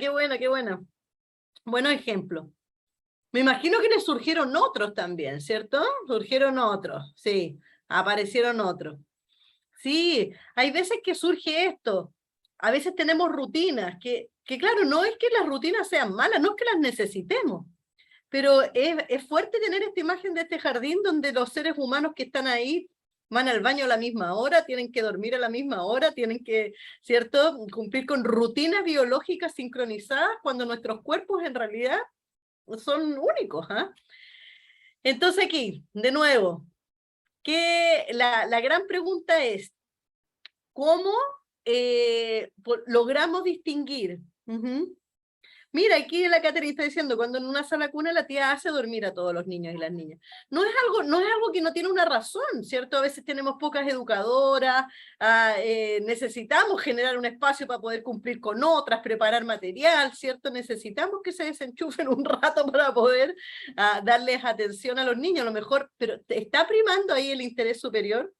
Buenos ejemplos. Me imagino que les surgieron otros también, ¿cierto? Surgieron otros, sí. Aparecieron otros. Sí, hay veces que surge esto. A veces tenemos rutinas, que claro, no es que las rutinas sean malas, no es que las necesitemos, pero es fuerte tener esta imagen de este jardín donde los seres humanos que están ahí van al baño a la misma hora, tienen que dormir a la misma hora, tienen que, ¿cierto?, cumplir con rutinas biológicas sincronizadas cuando nuestros cuerpos en realidad son únicos. Entonces aquí, de nuevo, que la gran pregunta es, ¿cómo logramos distinguir. Mira, aquí la Catherine está diciendo, cuando en una sala cuna la tía hace dormir a todos los niños y las niñas. No es algo que no tiene una razón, ¿cierto? A veces tenemos pocas educadoras, necesitamos generar un espacio para poder cumplir con otras, preparar material, ¿cierto? Necesitamos que se desenchufen un rato para poder darles atención a los niños, a lo mejor, pero ¿está primando ahí el interés superior?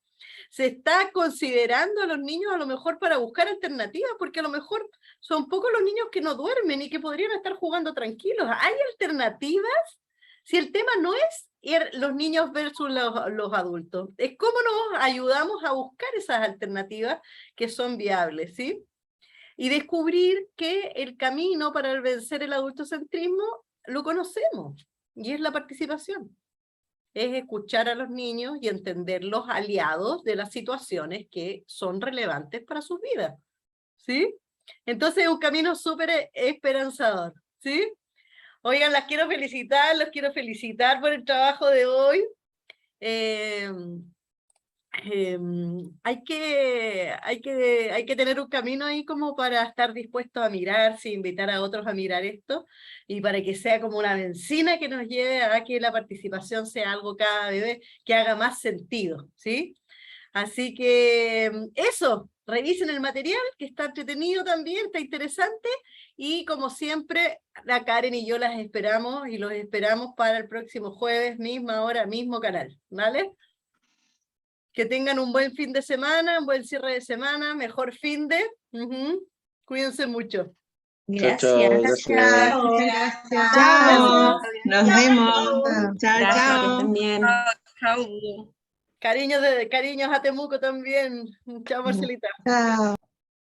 Se está considerando a los niños a lo mejor para buscar alternativas, porque a lo mejor son pocos los niños que no duermen y que podrían estar jugando tranquilos. ¿Hay alternativas? Si el tema no es los niños versus los adultos, es cómo nos ayudamos a buscar esas alternativas que son viables, ¿sí? Y descubrir que el camino para vencer el adultocentrismo lo conocemos, y es la participación. Es escuchar a los niños y entender los aliados de las situaciones que son relevantes para sus vidas, ¿sí? Entonces es un camino súper esperanzador, ¿sí? Oigan, los quiero felicitar por el trabajo de hoy. Hay que tener un camino ahí como para estar dispuestos a mirarse, invitar a otros a mirar esto, y para que sea como una benzina que nos lleve a que la participación sea algo cada vez que haga más sentido, ¿sí? Así que eso, revisen el material, que está entretenido también, está interesante, y como siempre, la Karen y yo las esperamos, y los esperamos para el próximo jueves, misma hora, mismo canal, ¿vale? Que tengan un buen fin de semana, un buen cierre de semana, mejor fin de. Cuídense mucho. Gracias. Gracias. Chao. Nos vemos. Chao, Gracias, que chao. estén bien. Chau. Cariños a Temuco también. Chao, Marcelita. Chao.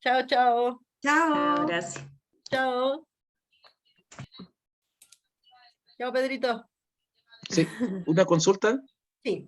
Chao, chao. Chao. Gracias. Chao. Chao, Pedrito. Sí, una consulta. Sí.